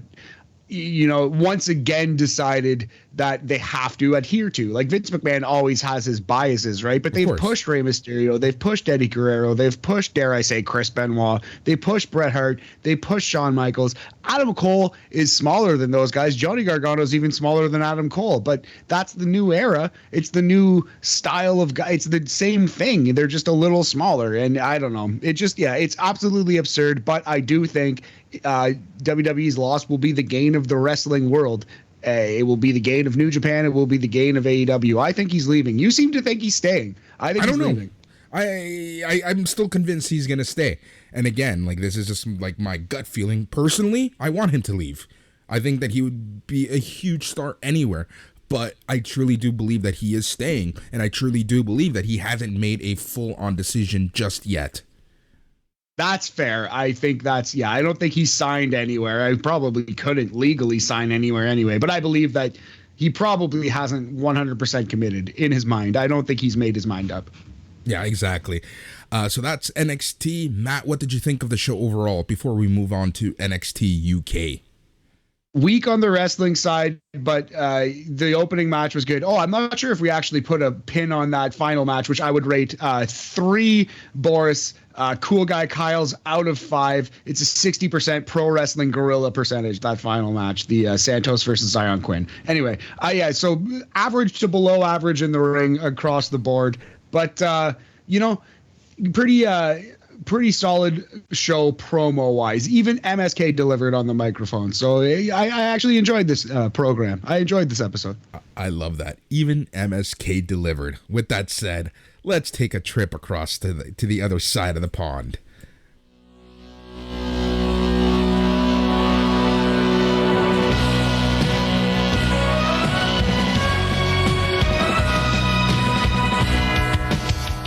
you know, once again decided that they have to adhere to. Like Vince McMahon always has his biases, right? But they've pushed Rey Mysterio, they've pushed Eddie Guerrero, they've pushed, dare I say, Chris Benoit, they pushed Bret Hart, they pushed Shawn Michaels. Adam Cole is smaller than those guys. Johnny Gargano is even smaller than Adam Cole, but that's the new era. It's the new style of guy. It's the same thing. They're just a little smaller, and I don't know. It just, yeah, it's absolutely absurd, but I do think WWE's loss will be the gain of the wrestling world. It will be the gain of New Japan. It will be the gain of AEW. I think he's leaving. You seem to think he's staying. I think he's leaving. I'm still convinced he's going to stay. And again, like, this is just like my gut feeling. Personally, I want him to leave. I think that he would be a huge star anywhere. But I truly do believe that he is staying. And I truly do believe that he hasn't made a full-on decision just yet. That's fair. I think that's, I don't think he's signed anywhere. I probably couldn't legally sign anywhere anyway, but I believe that he probably hasn't 100% committed in his mind. I don't think he's made his mind up. Yeah, exactly. So that's NXT. Matt, what did you think of the show overall before we move on to NXT UK? Weak on the wrestling side, but the opening match was good. Oh, I'm not sure if we actually put a pin on that final match, which I would rate 3 Boris Cool Guy Kyles out of 5. It's a 60% pro wrestling gorilla percentage, that final match, the Santos versus Zion Quinn. Anyway, so average to below average in the ring across the board, but you know, pretty solid show promo wise. Even MSK delivered on the microphone. So I actually enjoyed this program. I enjoyed this episode. I love that. Even MSK delivered. With that said, let's take a trip across to the other side of the pond.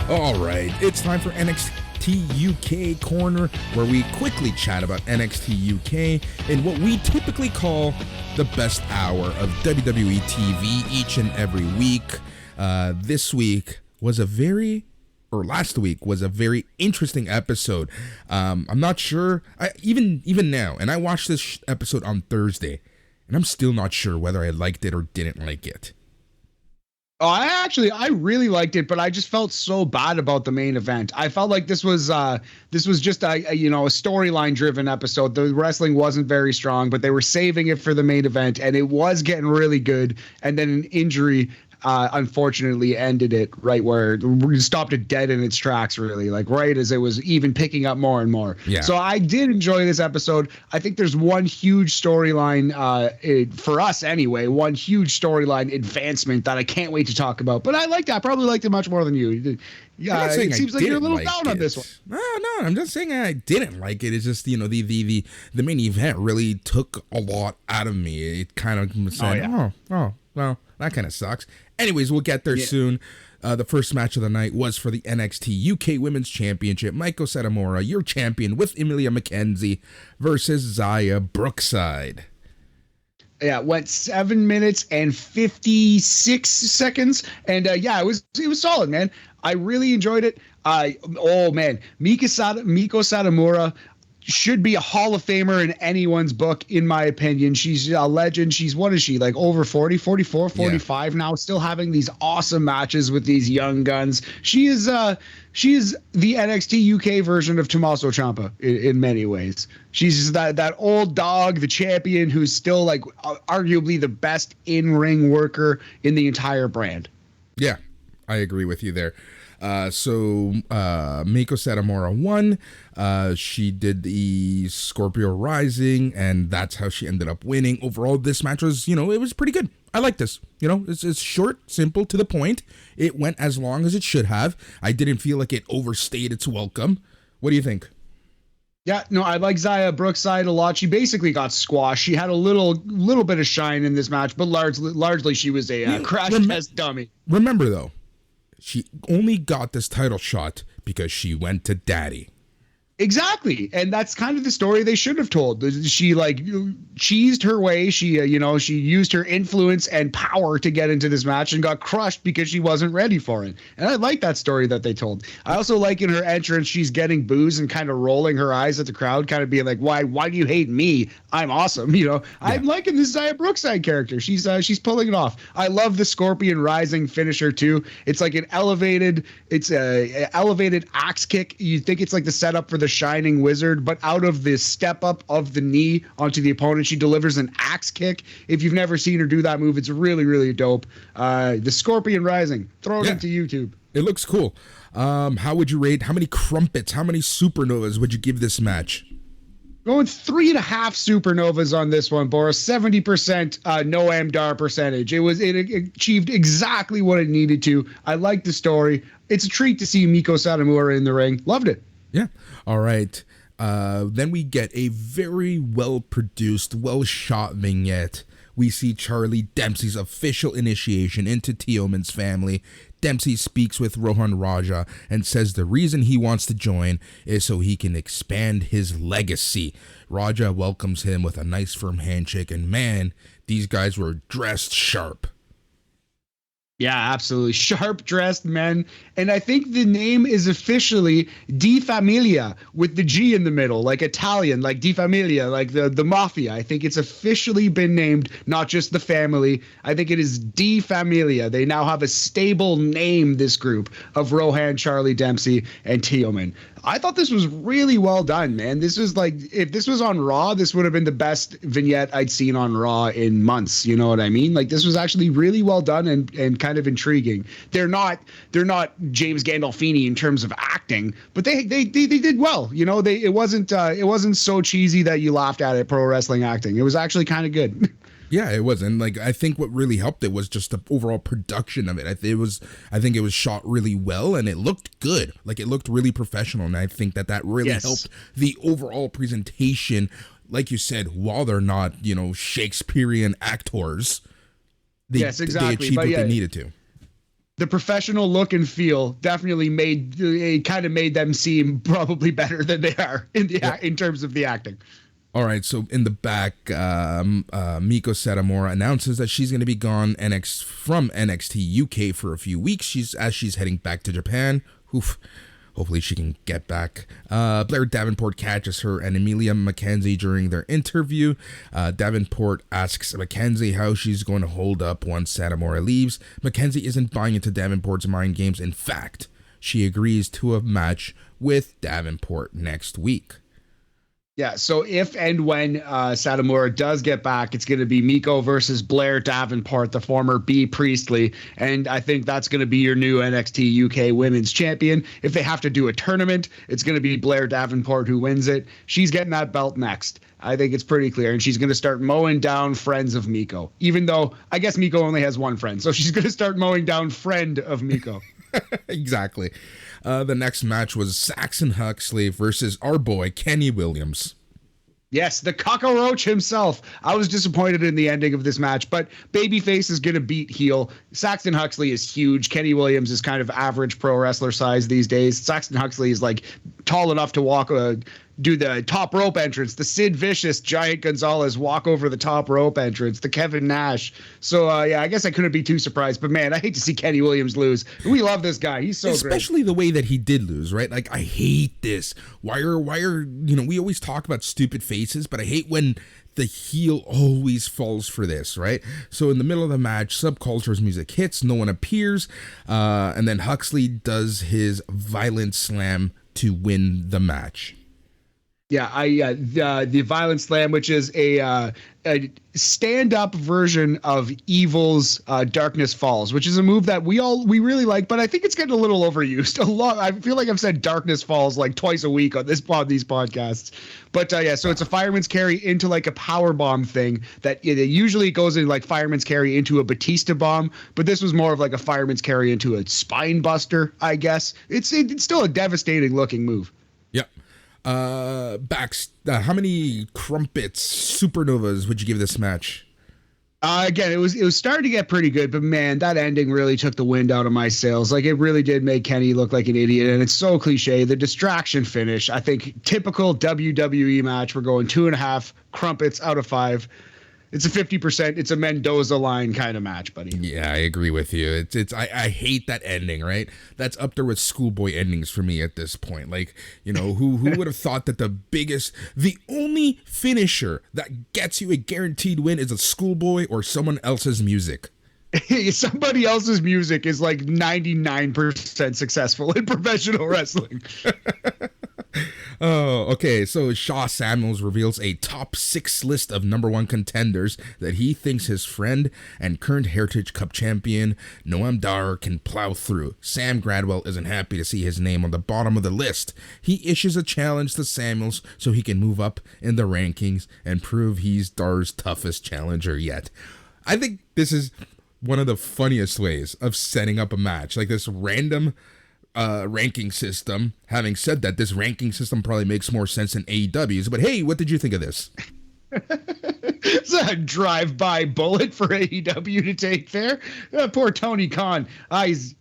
All right, it's time for NXT UK Corner, where we quickly chat about NXT UK in what we typically call the best hour of WWE TV each and every week. Last week was a very interesting episode. I'm not sure, even now, and I watched this episode on Thursday, and I'm still not sure whether I liked it or didn't like it. Oh, I really liked it, but I just felt so bad about the main event. I felt like this was just a storyline driven episode. The wrestling wasn't very strong, but they were saving it for the main event, and it was getting really good. And then an injury unfortunately ended it right where it stopped it dead in its tracks, really, like right as it was even picking up more and more. Yeah. So I did enjoy this episode. I think there's one huge storyline for us anyway, one huge storyline advancement that I can't wait to talk about. But I liked it. I probably liked it much more than you. Yeah, it seems like you're a little down on this one. No, I'm just saying I didn't like it. It's just, the main event really took a lot out of me. It kind of said, well, that kind of sucks. Anyways, we'll get there soon. The first match of the night was for the NXT UK Women's Championship. Meiko Satomura, your champion, with Emilia McKenzie versus Xia Brookside. Yeah, it went 7 minutes and 56 seconds, and it was solid, man. I really enjoyed it. Oh man, Miko Satomura should be a Hall of Famer in anyone's book, in my opinion. She's a legend. She's, what is she, like over 40, 44, 45 now, still having these awesome matches with these young guns. She is the NXT UK version of Tommaso Ciampa in many ways. She's that old dog, the champion, who's still like arguably the best in-ring worker in the entire brand. Yeah, I agree with you there. So Miko Satomura won. She did the Scorpio Rising, and that's how she ended up winning. Overall, this match was, it was pretty good. I like this. It's short, simple, to the point. It went as long as it should have. I didn't feel like it overstayed its welcome. What do you think? Yeah, no, I like Xia Brookside a lot. She basically got squashed. She had a little bit of shine in this match, but largely she was a crash test dummy. Remember, though, she only got this title shot because she went to Daddy. Exactly. And that's kind of the story they should have told. She cheesed her way. She used her influence and power to get into this match and got crushed because she wasn't ready for it. And I like that story that they told. I also like in her entrance, she's getting boos and kind of rolling her eyes at the crowd, kind of being like, why do you hate me? I'm awesome. I'm liking this Xia Brookside character. She's pulling it off. I love the Scorpion Rising finisher too. It's like an elevated axe kick. You think it's like the setup for the Shining Wizard, but out of the step up of the knee onto the opponent, she delivers an axe kick. If you've never seen her do that move, it's really, really dope. The Scorpion Rising, throw it into YouTube. It looks cool. How would you rate, how many crumpets, how many supernovas would you give this match? Going 3.5 supernovas on this one, Boris. 70% no MDAR percentage. It achieved exactly what it needed to. I like the story. It's a treat to see Miko Satomura in the ring. Loved it. Yeah. All right. Then we get a very well-produced, well-shot vignette. We see Charlie Dempsey's official initiation into Teoman's family. Dempsey speaks with Rohan Raja and says the reason he wants to join is so he can expand his legacy. Raja welcomes him with a nice firm handshake, and man, these guys were dressed sharp. Yeah, absolutely. Sharp dressed men. And I think the name is officially Di Familia with the G in the middle, like Italian, like Di Familia, like the mafia. I think it's officially been named, not just the family. I think it is Di Familia. They now have a stable name, this group of Rohan, Charlie Dempsey, and Teoman. I thought this was really well done, man. This was like, if this was on Raw, this would have been the best vignette I'd seen on Raw in months. You know what I mean? Like, this was actually really well done and kind of intriguing. They're not James Gandolfini in terms of acting, but they did well. It wasn't so cheesy that you laughed at it. Pro wrestling acting. It was actually kind of good. Yeah, it was. And I think what really helped it was just the overall production of it. I think it was shot really well and it looked good. Like, it looked really professional. And I think that really helped the overall presentation. Like you said, while they're not, Shakespearean actors, they achieved what they needed to. The professional look and feel definitely made them seem probably better than they are in terms of the acting. All right, so in the back, Miko Satomura announces that she's going to be gone from NXT UK for a few weeks. She's heading back to Japan. Oof. Hopefully she can get back. Blair Davenport catches her and Emilia McKenzie during their interview. Davenport asks McKenzie how she's going to hold up once Satomura leaves. McKenzie isn't buying into Davenport's mind games. In fact, she agrees to a match with Davenport next week. Yeah, so if and when Satomura does get back, it's going to be Miko versus Blair Davenport, the former B. Priestley, and I think that's going to be your new NXT UK Women's Champion. If they have to do a tournament, it's going to be Blair Davenport who wins it. She's getting that belt next. I think it's pretty clear, and she's going to start mowing down friends of Miko, even though I guess Miko only has one friend, so she's going to start mowing down friend of Miko. Exactly. The next match was Saxon Huxley versus our boy Kenny Williams. Yes, the cockroach himself. I was disappointed in the ending of this match, but babyface is going to beat heel. Saxon Huxley is huge. Kenny Williams is kind of average pro wrestler size these days. Saxon Huxley is like tall enough to walk, do the top rope entrance, the Sid Vicious, Giant Gonzalez walk over the top rope entrance, the Kevin Nash. So, yeah, I guess I couldn't be too surprised. But, man, I hate to see Kenny Williams lose. We love this guy. He's so great. Especially the way that he did lose, right? Like, I hate this. Why are, we always talk about stupid faces, but I hate when the heel always falls for this, right? So in the middle of the match, Subculture's music hits, no one appears, and then Huxley does his violent slam to win the match. Yeah, the Violent Slam, which is a stand-up version of Evil's Darkness Falls, which is a move that we really like, but I think it's getting a little overused. I feel like I've said Darkness Falls like twice a week on these podcasts. But yeah, so it's a fireman's carry into like a power bomb thing that it usually goes in like fireman's carry into a Batista bomb, but this was more of like a fireman's carry into a spine buster, I guess. It's still a devastating looking move. Yep. How many crumpets, supernovas would you give this match? Again, it was starting to get pretty good, but man, that ending really took the wind out of my sails. Like, it really did make Kenny look like an idiot, and it's so cliche. The distraction finish, I think, typical WWE match. We're going 2.5 crumpets out of 5. It's a 50%. It's a Mendoza line kind of match, buddy. Yeah, I agree with you. I hate that ending, right? That's up there with schoolboy endings for me at this point. Like, who would have thought that the only finisher that gets you a guaranteed win is a schoolboy or someone else's music? Somebody else's music is like 99% successful in professional wrestling. Oh, okay. So Shaw Samuels reveals a top 6 list of #1 contenders that he thinks his friend and current Heritage Cup champion Noam Dar can plow through. Sam Gradwell isn't happy to see his name on the bottom of the list. He issues a challenge to Samuels so he can move up in the rankings and prove he's Dar's toughest challenger yet. I think this is one of the funniest ways of setting up a match, like this random ranking system. Having said that, this ranking system probably makes more sense than AEW's, but hey, what did you think of this? It's a drive-by bullet for AEW to take there. Poor Tony Khan.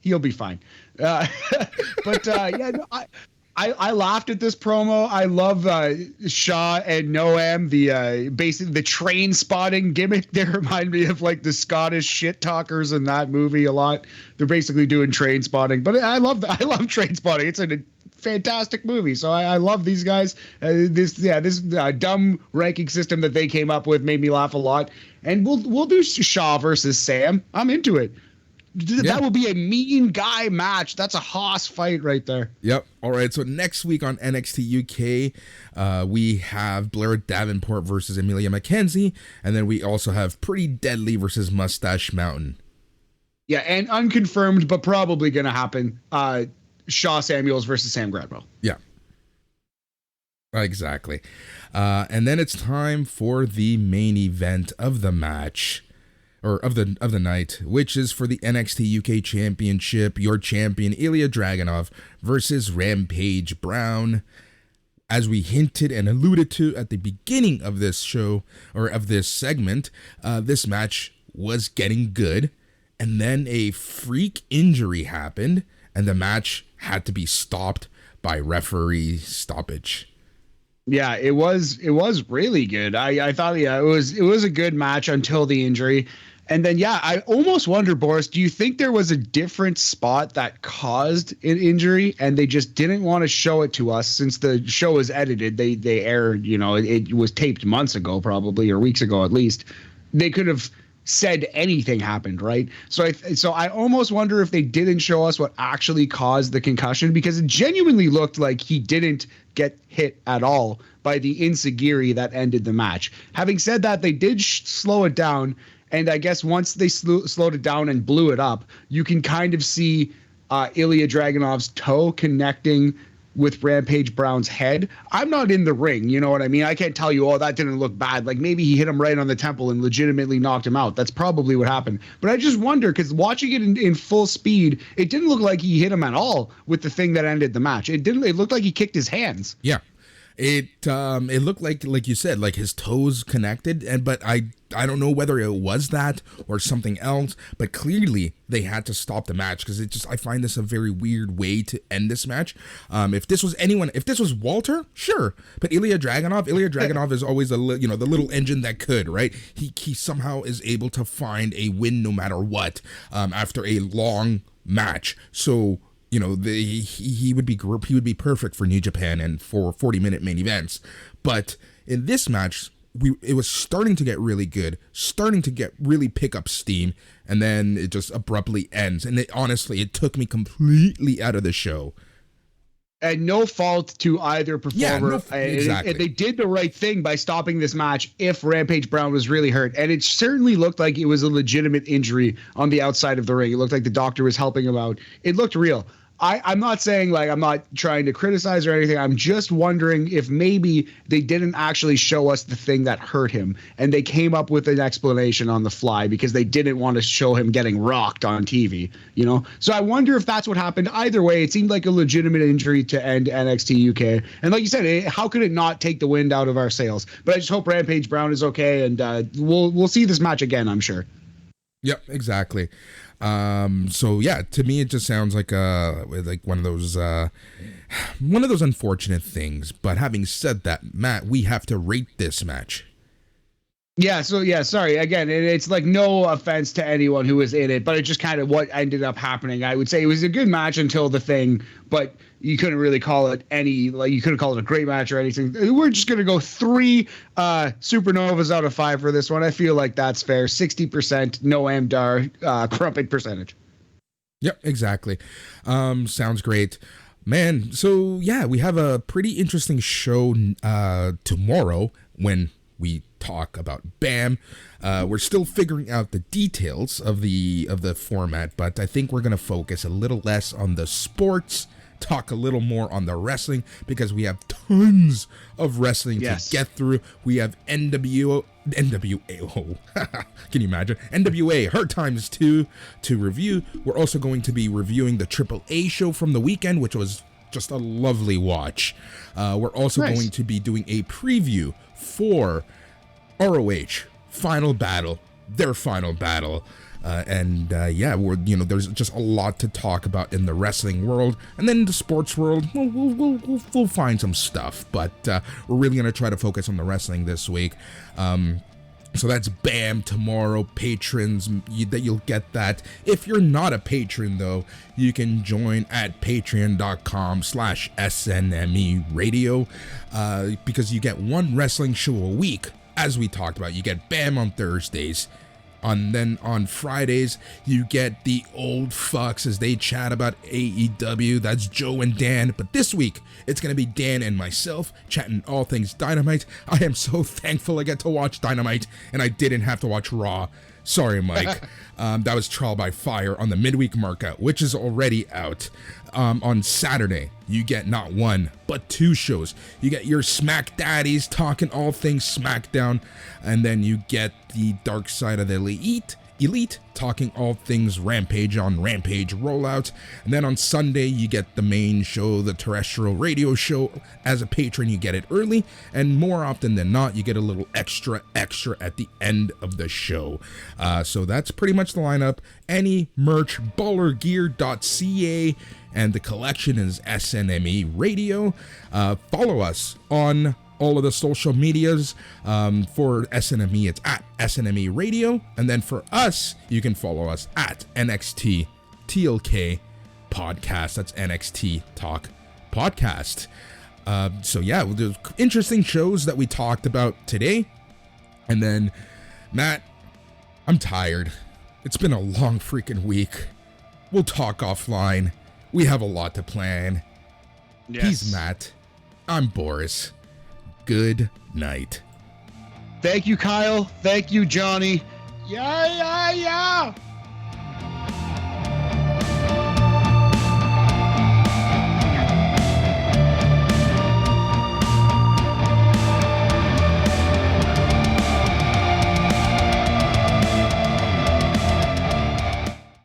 He'll be fine. Yeah, no, I laughed at this promo. I love Shaw and Noam, basically the train spotting gimmick. They remind me of like the Scottish shit talkers in that movie a lot. They're basically doing train spotting, but I love train spotting. It's a fantastic movie. So I love these guys. This dumb ranking system that they came up with made me laugh a lot. And we'll do Shaw versus Sam. I'm into it. That will be a mean guy match. That's a Haas fight right there. Yep. All right. So next week on NXT UK, we have Blair Davenport versus Amelia McKenzie. And then we also have Pretty Deadly versus Mustache Mountain. Yeah. And unconfirmed, but probably going to happen. Shaw Samuels versus Sam Gradwell. Yeah. Exactly. And then it's time for the main event of the match. Or of the night, which is for the NXT UK Championship, your champion Ilya Dragunov versus Rampage Brown. As we hinted and alluded to at the beginning of this show, or of this segment, this match was getting good, and then a freak injury happened, and the match had to be stopped by referee stoppage. Yeah, it was really good. I thought, yeah, it was a good match until the injury. And then, yeah, I almost wonder, Boris, do you think there was a different spot that caused an injury and they just didn't want to show it to us since the show was edited? They aired, it was taped months ago, probably, or weeks ago at least. They could have said anything happened, right? So I almost wonder if they didn't show us what actually caused the concussion, because it genuinely looked like he didn't get hit at all by the enziguri that ended the match. Having said that, they did slow it down. And I guess once they slowed it down and blew it up, you can kind of see Ilya Dragunov's toe connecting with Rampage Brown's head. I'm not in the ring, you know what I mean? I can't tell you, oh, that didn't look bad. Like maybe he hit him right on the temple and legitimately knocked him out. That's probably what happened. But I just wonder, because watching it in full speed, it didn't look like he hit him at all with the thing that ended the match. It looked like he kicked his hands. Yeah. It looked like you said, like his toes connected, but I don't know whether it was that or something else, but clearly they had to stop the match because I find this a very weird way to end this match. If this was Walter, sure, but Ilya Dragunov is always the little engine that could, right? He somehow is able to find a win no matter what after a long match. So he would be perfect for New Japan and for 40-minute main events. But in this match, it was starting to get really good, starting to really pick up steam, and then it just abruptly ends. And it took me completely out of the show. And no fault to either performer. Exactly. They did the right thing by stopping this match if Rampage Brown was really hurt. And it certainly looked like it was a legitimate injury on the outside of the ring. It looked like the doctor was helping him out. It looked real. I'm not saying, like, I'm not trying to criticize or anything. I'm just wondering if maybe they didn't actually show us the thing that hurt him and they came up with an explanation on the fly because they didn't want to show him getting rocked on TV, So I wonder if that's what happened. Either way, it seemed like a legitimate injury to end NXT UK. And like you said, how could it not take the wind out of our sails? But I just hope Rampage Brown is okay, and we'll see this match again, I'm sure. Yep, exactly. So yeah, to me it just sounds like one of those unfortunate things. But having said that, Matt, we have to rate this match. Yeah, sorry. Again, it's like no offense to anyone who was in it, but it's just kind of what ended up happening. I would say it was a good match until the thing, but you couldn't really call it you couldn't call it a great match or anything. We're just going to go 3 supernovas out of 5 for this one. I feel like that's fair. 60% no Amdar crumpet percentage. Yep, exactly. Sounds great. Man, so yeah, we have a pretty interesting show tomorrow when we talk about BAM. We're still figuring out the details of the format, but I think we're going to focus a little less on the sports, talk a little more on the wrestling, because we have tons of wrestling to get through. We have NWA, can you imagine? NWA, Hard Times 2 to review. We're also going to be reviewing the AAA show from the weekend, which was just a lovely watch. We're also going to be doing a preview for ROH their final battle, there's just a lot to talk about in the wrestling world, and then in the sports world, we'll find some stuff, but we're really gonna try to focus on the wrestling this week. So that's BAM tomorrow. Patrons, you'll get that. If you're not a patron, though, you can join at patreon.com/SNME radio, because you get one wrestling show a week. As we talked about, you get BAM on Thursdays. Then on Fridays, you get the old fucks as they chat about AEW. That's Joe and Dan. But this week, it's going to be Dan and myself chatting all things Dynamite. I am so thankful I get to watch Dynamite, and I didn't have to watch Raw. Sorry, Mike. That was Trial by Fire on the midweek markout, which is already out. On Saturday, you get not one, but 2 shows. You get your Smack Daddies talking all things SmackDown, and then you get the Dark Side of the Elite talking all things Rampage on Rampage Rollout. And then on Sunday, you get the main show, the terrestrial radio show. As a patron, you get it early, and more often than not, you get a little extra at the end of the show. So that's pretty much the lineup. Any merch, ballergear.ca, and the collection is SNME Radio. Follow us on all of the social medias. For SNME, it's at SNME Radio. And then for us, you can follow us at NXT TLK Podcast. That's NXT Talk Podcast. So yeah, there's interesting shows that we talked about today. And then, Matt, I'm tired. It's been a long freaking week. We'll talk offline. We have a lot to plan. Yes. He's Matt. I'm Boris. Good night. Thank you, Kyle. Thank you, Johnny. Yeah.